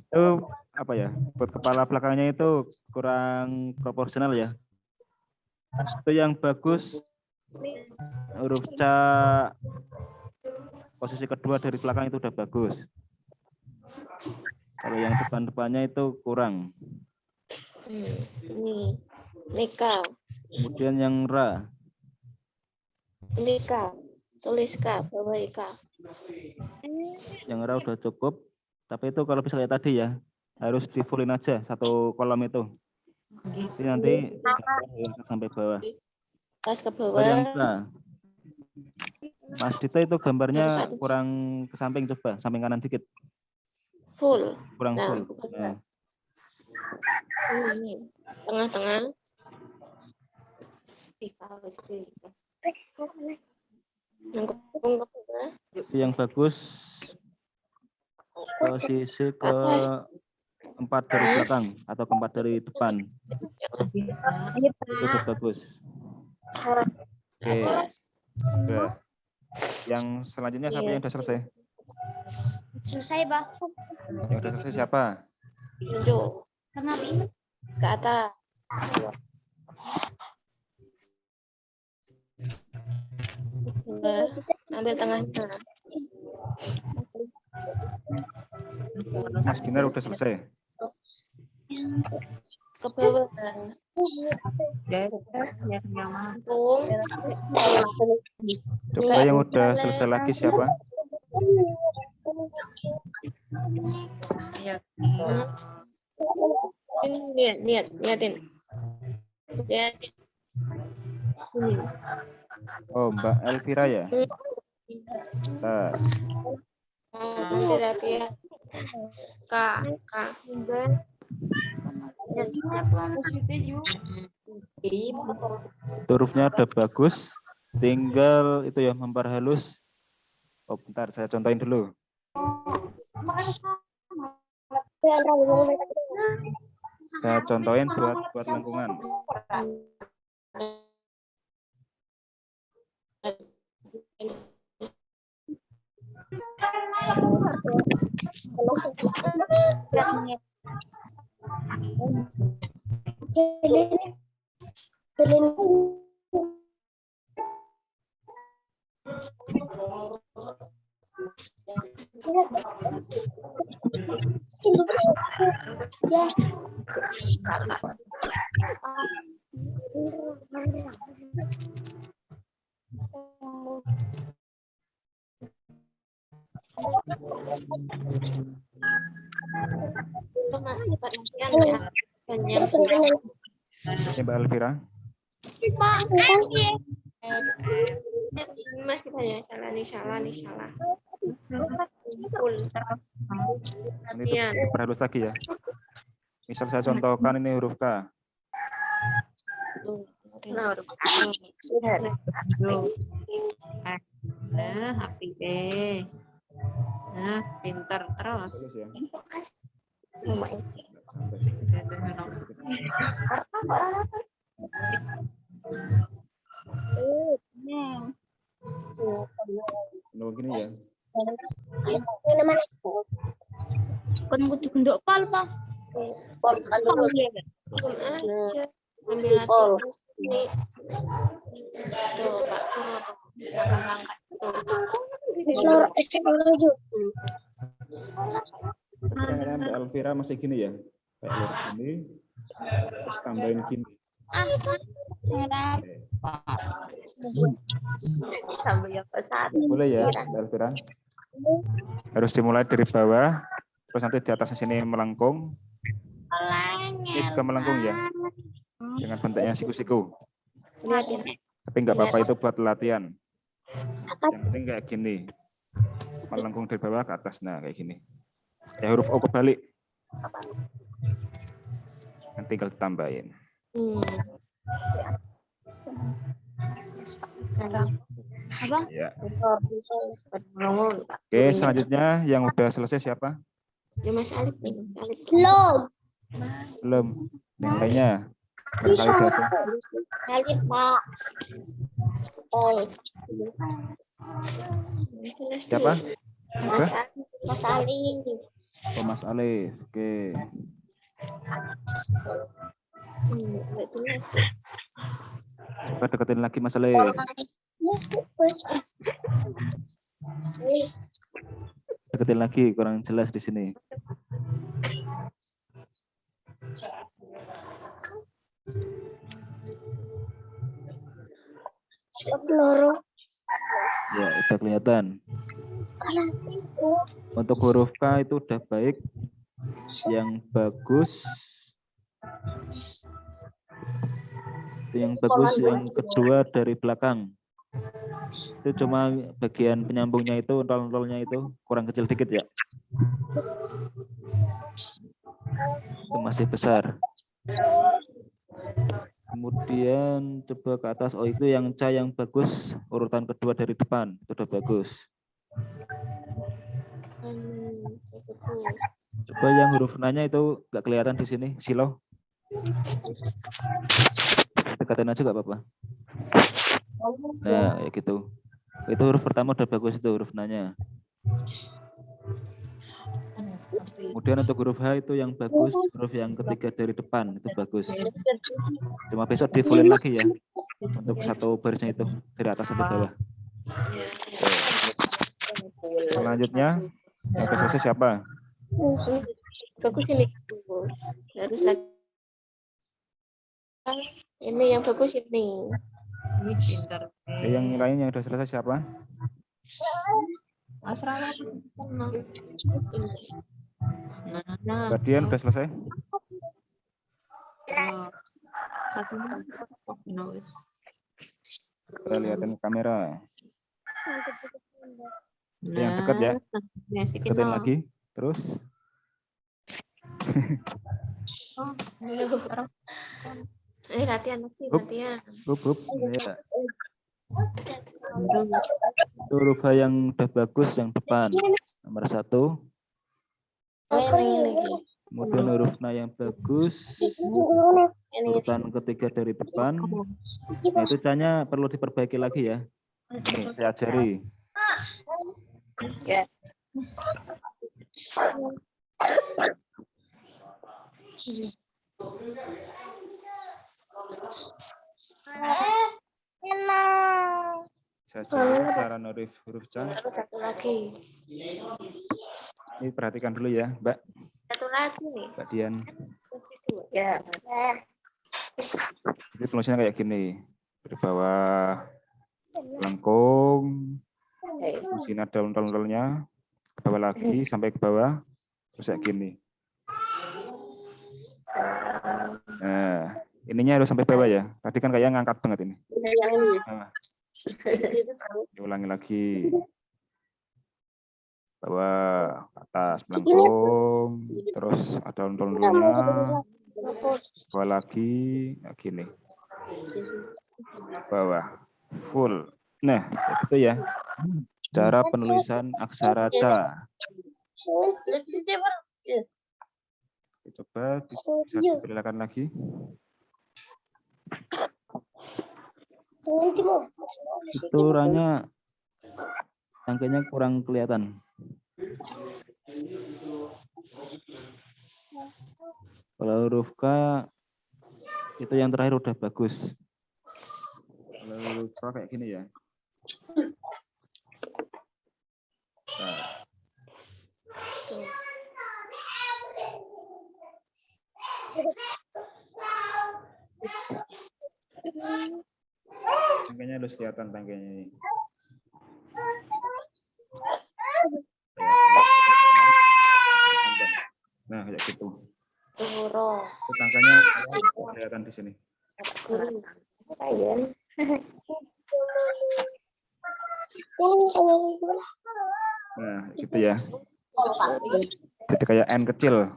Itu apa ya? Buat kepala belakangnya itu kurang proporsional ya. Itu yang bagus huruf ca posisi kedua dari belakang itu udah bagus. Kalau yang depan-depannya itu kurang. Ini Nika. Kemudian yang ra. Ini K. Tulis K, bawah K. Yang ra udah cukup. Tapi itu kalau bisa kayak tadi ya, harus di fullin aja satu kolom itu. Jadi nanti sampai bawah. Tas ke Kalau bawah. yang ra. Mas Dita itu gambarnya kurang ke samping, coba samping kanan dikit. Full. Kurang Nah, full. Nah, ini tengah-tengah. yang bagus posisi keempat dari belakang atau keempat dari depan. Itu udah bagus. Oke. Udah. Yang selanjutnya siapa yang udah selesai? Selesai, Pak. Yang udah selesai siapa? Tunjuk Kenapa ini? ke atas. Nah, ambil tengahnya. Mas Dinar udah selesai. Ke bawah. Langsung. Coba yang udah selesai lagi siapa? Lihat, liatin. Liatin. Oh, Mbak Elvira ya. Bentar. Terapia. K. Ibu. Itu hurufnya udah bagus, tinggal itu ya memperhalus. Oh bentar, saya contohin dulu. Saya contohin buat lengkungan. Ini Mbak Elvira. Masih banyak salah nih. Ini diperhalus lagi ya. Misal saya contohkan ini huruf K. Nah, huruf K. Nah, HPD. Nah, pinter terus. Halus ya. Nah, gini ya. Kan kudu gendok pal, Pak. Aja. Ambil hati. Ini. Tuh, Pak. Caranya Mbak Elvira masih gini ya. Kayak lurus gini. Terus tambahin gini. Sambil yang pesat. Boleh ya Mbak Elvira. Harus dimulai dari bawah. Terus nanti di atasnya sini melengkung. Ini juga melengkung ya. Dengan bentuknya siku-siku. Tapi nggak apa-apa, itu buat latihan. Yang penting kayak gini. Melengkung dari bawah ke atas. Nah kayak gini. Ya huruf O kebalik. Nanti tinggal ditambahin. Apa? Ya. Oke, selanjutnya yang udah selesai siapa? Ya Mas Alif. Belum. Yang lainnya. Barangkali selesai. Alif, Pak. Oh. Siapa? Mas Alif. Oh, Mas Alif. Oke. Coba deketin lagi Mas Alif. Deketin lagi, kurang jelas di sini. Ya, udah kelihatan. Untuk huruf K itu udah baik. Yang bagus. Yang bagus yang kedua dari belakang. Itu cuma bagian penyambungnya itu, nol-nolnya itu kurang kecil dikit ya. Itu masih besar. Kemudian coba ke atas. Oh itu yang C yang bagus, urutan kedua dari depan. Itu udah bagus. Coba yang huruf N-nya itu nggak kelihatan di sini, silo. Dekatin aja nggak apa-apa. Nah, kayak gitu. Itu huruf pertama udah bagus, itu huruf N-nya. Kemudian untuk huruf H itu yang bagus, huruf yang ketiga dari depan itu bagus. Cuma besok di fullin lagi ya. Untuk satu barisnya itu dari atas sampai bawah. Selanjutnya yang selesai siapa? Bagus ini. Harus lagi. Ini yang bagus ini. Ini pinter. Yang lainnya udah selesai siapa? Asrama. Nah. Badian udah selesai? Satu. Kita lihatin kamera. Yang dekat ya. Deketin lagi. Terus. Latihan lagi, Hup. latihan. Hub. Ya. Itu huruf H yang udah bagus yang depan. Nomor 1. Kemudian huruf N yang bagus. Urutan ketiga dari depan. Nah, itu C-nya perlu diperbaiki lagi ya. Nih, saya ajari. Ya. Saya ajari cara nulis huruf C. Satu lagi. Ini perhatikan dulu ya, Mbak. Satu lagi nih. Mbak Dian. Ya. Jadi penulisannya kayak gini. Dari bawah lengkung, di sini ada untel-untelnya, ke bawah lagi sampai ke bawah, terus kayak gini. Nah, ininya harus sampai bawah ya. Tadi kan kayak ngangkat banget ini. Nah, diulangi lagi. Bawah, atas, melengkung, terus ada untel-untelnya, bawah lagi, kayak gini. Bawah, full. Nah, itu ya. Cara penulisan aksara C. Coba bisa diperlihatkan lagi. Itu orangnya angkanya kurang kelihatan. Kalau huruf K itu yang terakhir udah bagus. Kalau huruf K kayak gini ya. Nah. Tangkainya harus kelihatan tangkainya ini. Nah, kayak gitu. Itu tangkainya kelihatan di sini. Nah, gitu ya. Jadi kayak N kecil.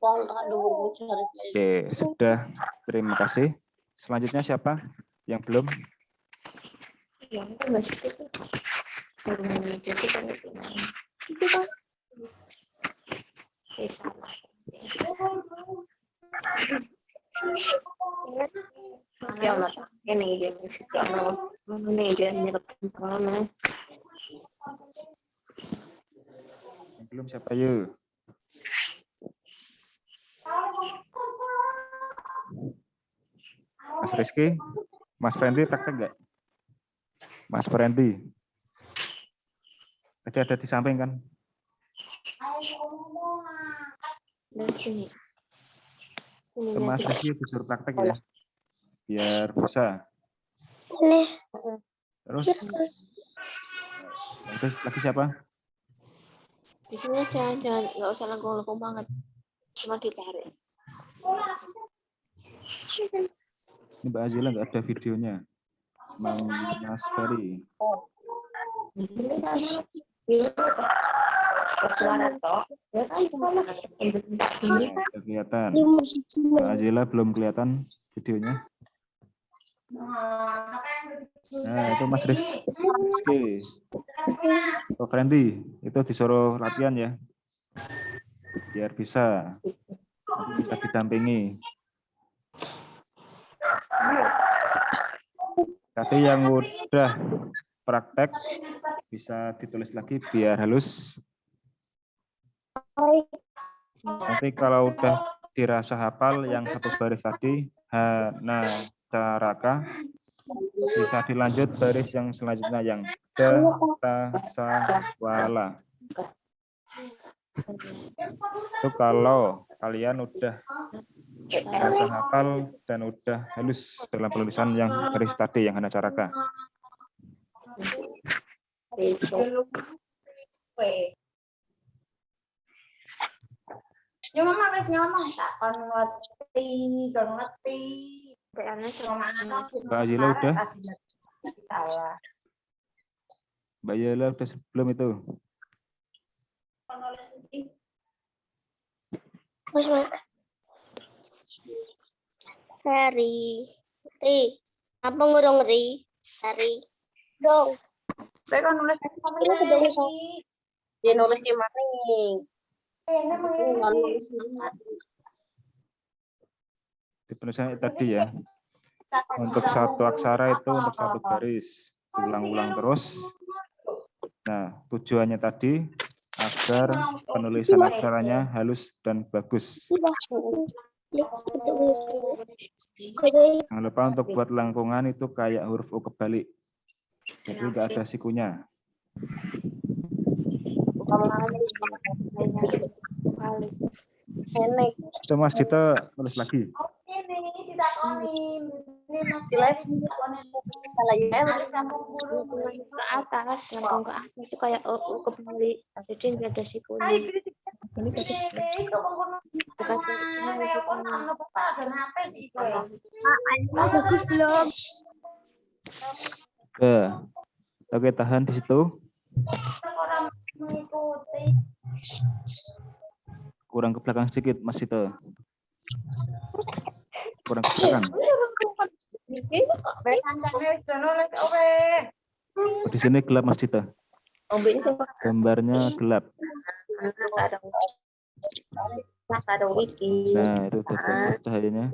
Oke, sudah. Terima kasih. Selanjutnya siapa yang belum? Yang belum siapa yuk? Mas Rizky, Mas Friendly praktek nggak? Mas Friendly. Tadi ada di samping kan? Ke Mas Rizky disuruh praktek ya, biar bisa. Terus lagi siapa? Di sini jangan nggak usah lengkung banget, cuma ditarik. Ini Mbak Azila nggak ada videonya. Mas Ferry. Kelihatan. Mbak Azila belum kelihatan videonya. Nah, itu Mas Rizky. Pak Friendly, itu disuruh latihan ya. Biar bisa. Bisa didampingi. Tadi yang udah praktek bisa ditulis lagi biar halus. Nanti kalau udah dirasa hafal yang satu baris tadi, hana caraka, bisa dilanjut baris yang selanjutnya yang da, ta, sa, wala. Itu kalau kalian udah rasa hafal dan udah halus dalam penulisan yang baris tadi yang hana caraka. Ya mama wis ngomong tak kon ngerti. Mbak Azila udah? Salah. Mbak Azila udah sebelum itu. Ferry. Ri. Apa ngurung Ri? Ferry. Dong. Saya kan nulis lagi. Dia nulis di maning. Di penulisan tadi ya. Untuk satu aksara itu untuk satu garis. Diulang-ulang terus. Nah, tujuannya tadi agar penulisan aksaranya halus dan bagus. Jangan lupa untuk buat lengkungan itu kayak huruf U kebalik. Jadi nggak ada sikunya. Itu Mas Dito tulis lagi. Ke atas, lengkung ke atas itu kayak kebalik. Jadi nggak ada sikunya. Ini Bagus belum? Oke, tahan di situ. Kurang ke belakang sedikit, Mas Dito. Kurang ke belakang. Di sini gelap, Mas Dito. Gambarnya gelap. Nah, itu udah bagus cahayanya.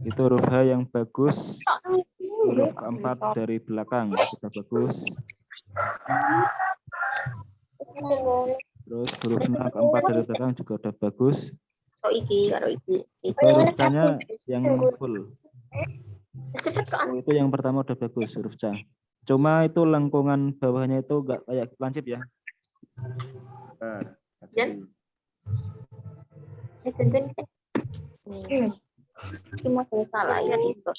Itu huruf H yang bagus. Huruf keempat dari belakang sudah bagus. Terus huruf N keempat dari belakang juga udah bagus. Itu huruf K-nya yang full. Itu yang pertama udah bagus huruf C. Cuma itu lengkungan bawahnya itu enggak kayak lancip ya. Cuma salah ya itu.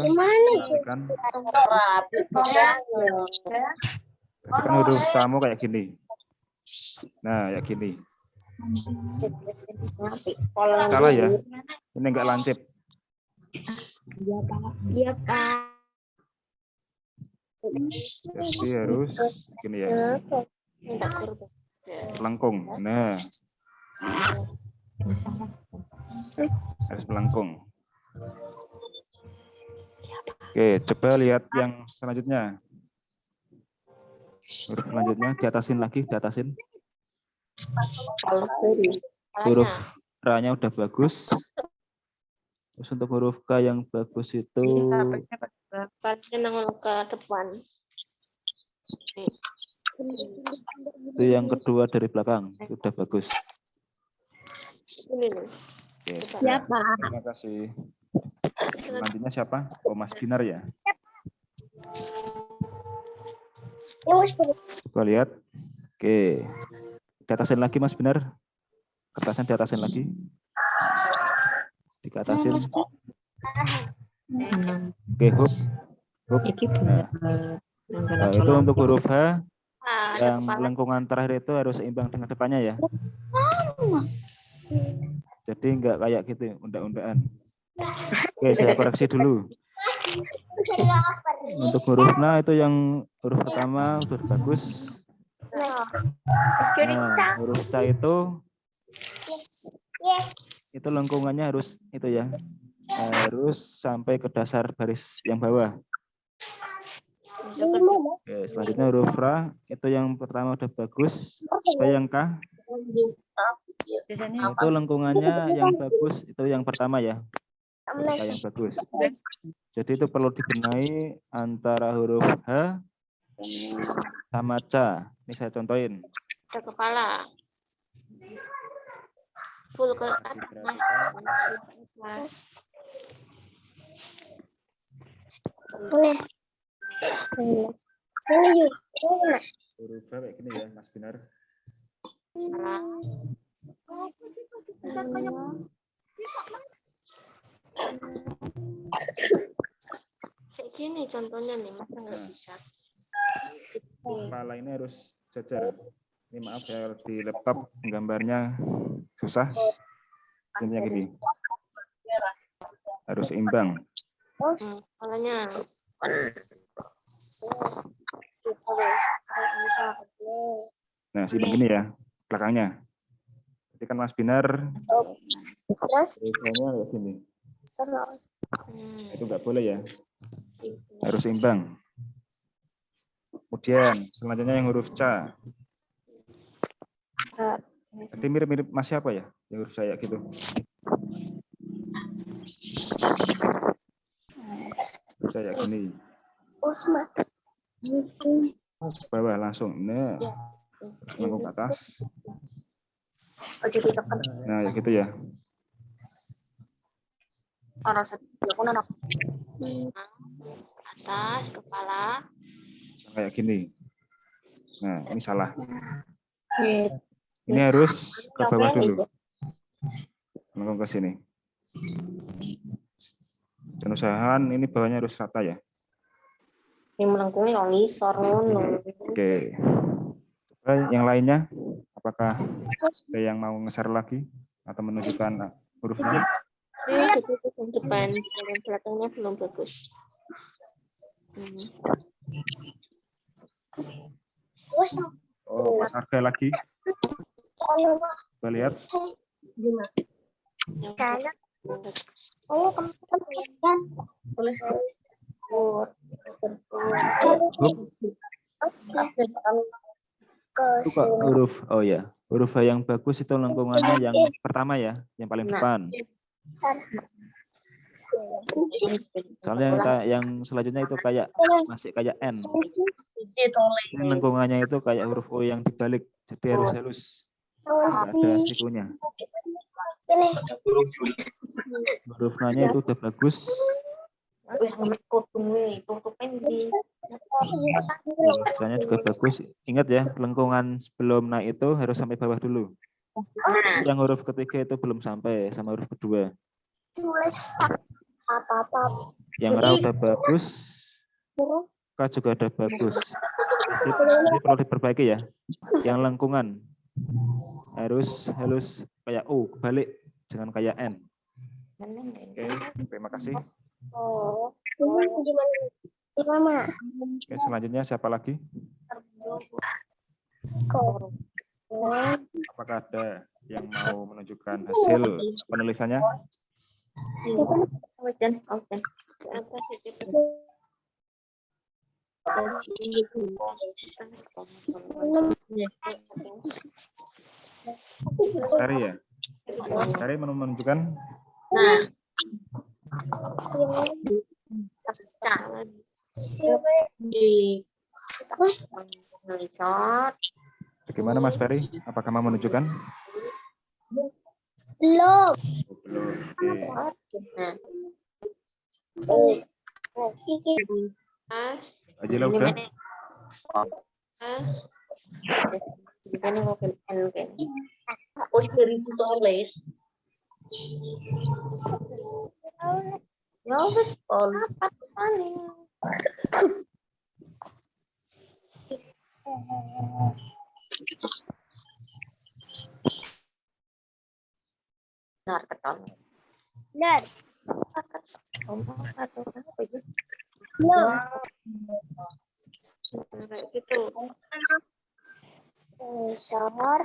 Gimana kan huruf kamu kayak gini. Nah, kayak gini. Salah ya. Ini enggak lancip. Iya, Pak. Jadi harus gini ya. Melengkung. Nah. Harus melengkung. Oke, coba lihat yang selanjutnya. Huruf selanjutnya diatasin lagi, diatasin. Huruf R-nya udah bagus. Terus untuk huruf K yang bagus itu ke depan. itu yang kedua dari belakang, itu udah bagus. Ini nih. Oke, Siapa? terima kasih. Selanjutnya siapa? Oh, Mas Binar ya. Coba lihat. Oke. Diatasin lagi Mas Binar. Kertasnya diatasin lagi. Dikatasin. Oke, hop. Hop. Nah, itu untuk huruf H. Yang lengkungan terakhir itu harus seimbang dengan depannya ya. Jadi enggak kayak gitu, unda-undaan. Oke, saya koreksi dulu. Untuk huruf N itu yang huruf pertama udah bagus. Nah, huruf C itu lengkungannya harus itu ya. Harus sampai ke dasar baris yang bawah. Oke, selanjutnya huruf R itu yang pertama udah bagus. Yang K itu lengkungannya yang bagus itu yang pertama ya. K yang bagus. Jadi itu perlu dibenahi antara huruf H sama C. Ini saya contohin. Ke kepala. Full ke atas, Mas. Boleh. Ini yuk. Huruf H kayak gini ya, Mas Binar. Kayak gini contohnya nih, Mas nggak bisa. Kepala ini harus jajar. Ini maaf ya di laptop gambarnya susah. Ini gini. Harus imbang. Kepalanya. Nah, seimbang gini ya, belakangnya. Jadi kan Mas Binar, hurufnya ya gini. Itu nggak boleh ya, harus seimbang. Kemudian selanjutnya yang huruf C. Jadi mirip-mirip Mas siapa ya, yang huruf saya gitu. Saya gini. Bawah langsung. Nah, lengkung ke atas. Nah, ya gitu ya. Atas kepala. Kayak gini. Nah, ini salah. Ini harus ke bawah dulu. Lengkung ke sini. Dan usahakan ini bawahnya harus rata ya. Yang melengkungnya kalau ngisor ngono. Oke. Coba yang lainnya, apakah ada yang mau nge-share lagi atau menunjukkan hurufnya? Yang depan, yang belakangnya belum bagus. Oh, Mas Arga lagi. Coba lihat. Suka huruf. Oh ya, huruf H yang bagus itu lengkungannya yang pertama ya, yang paling depan. Soalnya yang selanjutnya itu kayak masih kayak N. Ini lengkungannya itu kayak huruf O yang dibalik, jadi harus halus. Ada sikunya. Huruf N-nya itu udah bagus. Hurufnya juga bagus. Ingat ya, lengkungan sebelum naik itu harus sampai bawah dulu. Yang huruf ketiga itu belum sampai sama huruf kedua. Yang ra udah bagus, K juga udah bagus. Ini perlu diperbaiki ya. Yang lengkungan harus halus kayak O, balik jangan kayak N. Oke, terima kasih. Oke, selanjutnya siapa lagi? Apakah ada yang mau menunjukkan hasil penulisannya? Sari ya? Sari menunjukkan? Nah. Bagaimana Mas Ferry? Apakah mau menunjukkan? Belum. Ajila udah? Benar keton. Benar. Kayak gitu. Sor.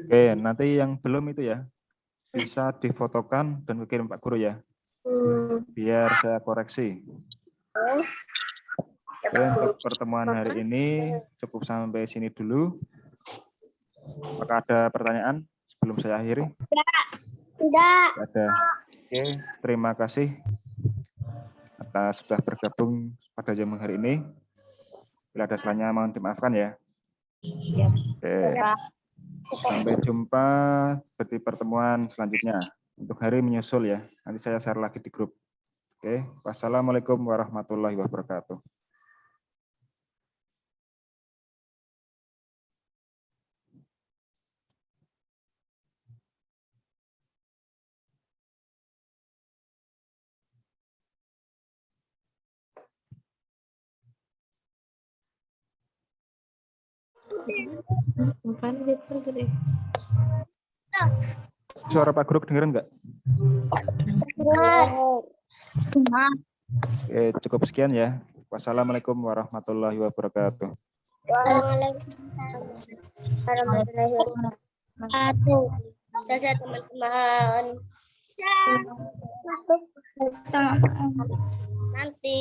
Oke, nanti yang belum itu ya bisa difotokan dan kirim Pak Guru ya, biar saya koreksi. Oke, untuk pertemuan hari ini cukup sampai sini dulu. Apakah ada pertanyaan sebelum saya akhiri? Tidak. Ada. Oke, terima kasih atas sudah bergabung pada jam hari ini. Bila ada salahnya mohon dimaafkan ya. Oke. Sampai jumpa di pertemuan selanjutnya. Untuk hari menyusul ya. Nanti saya share lagi di grup. Oke. Wassalamualaikum warahmatullahi wabarakatuh. Bukan gitu gede. Suara Pak Guru kedengeran nggak? Semua. Oke, cukup sekian ya. Wassalamualaikum warahmatullahi wabarakatuh. Waalaikumsalam. Dadah teman-teman. Masuk. Nanti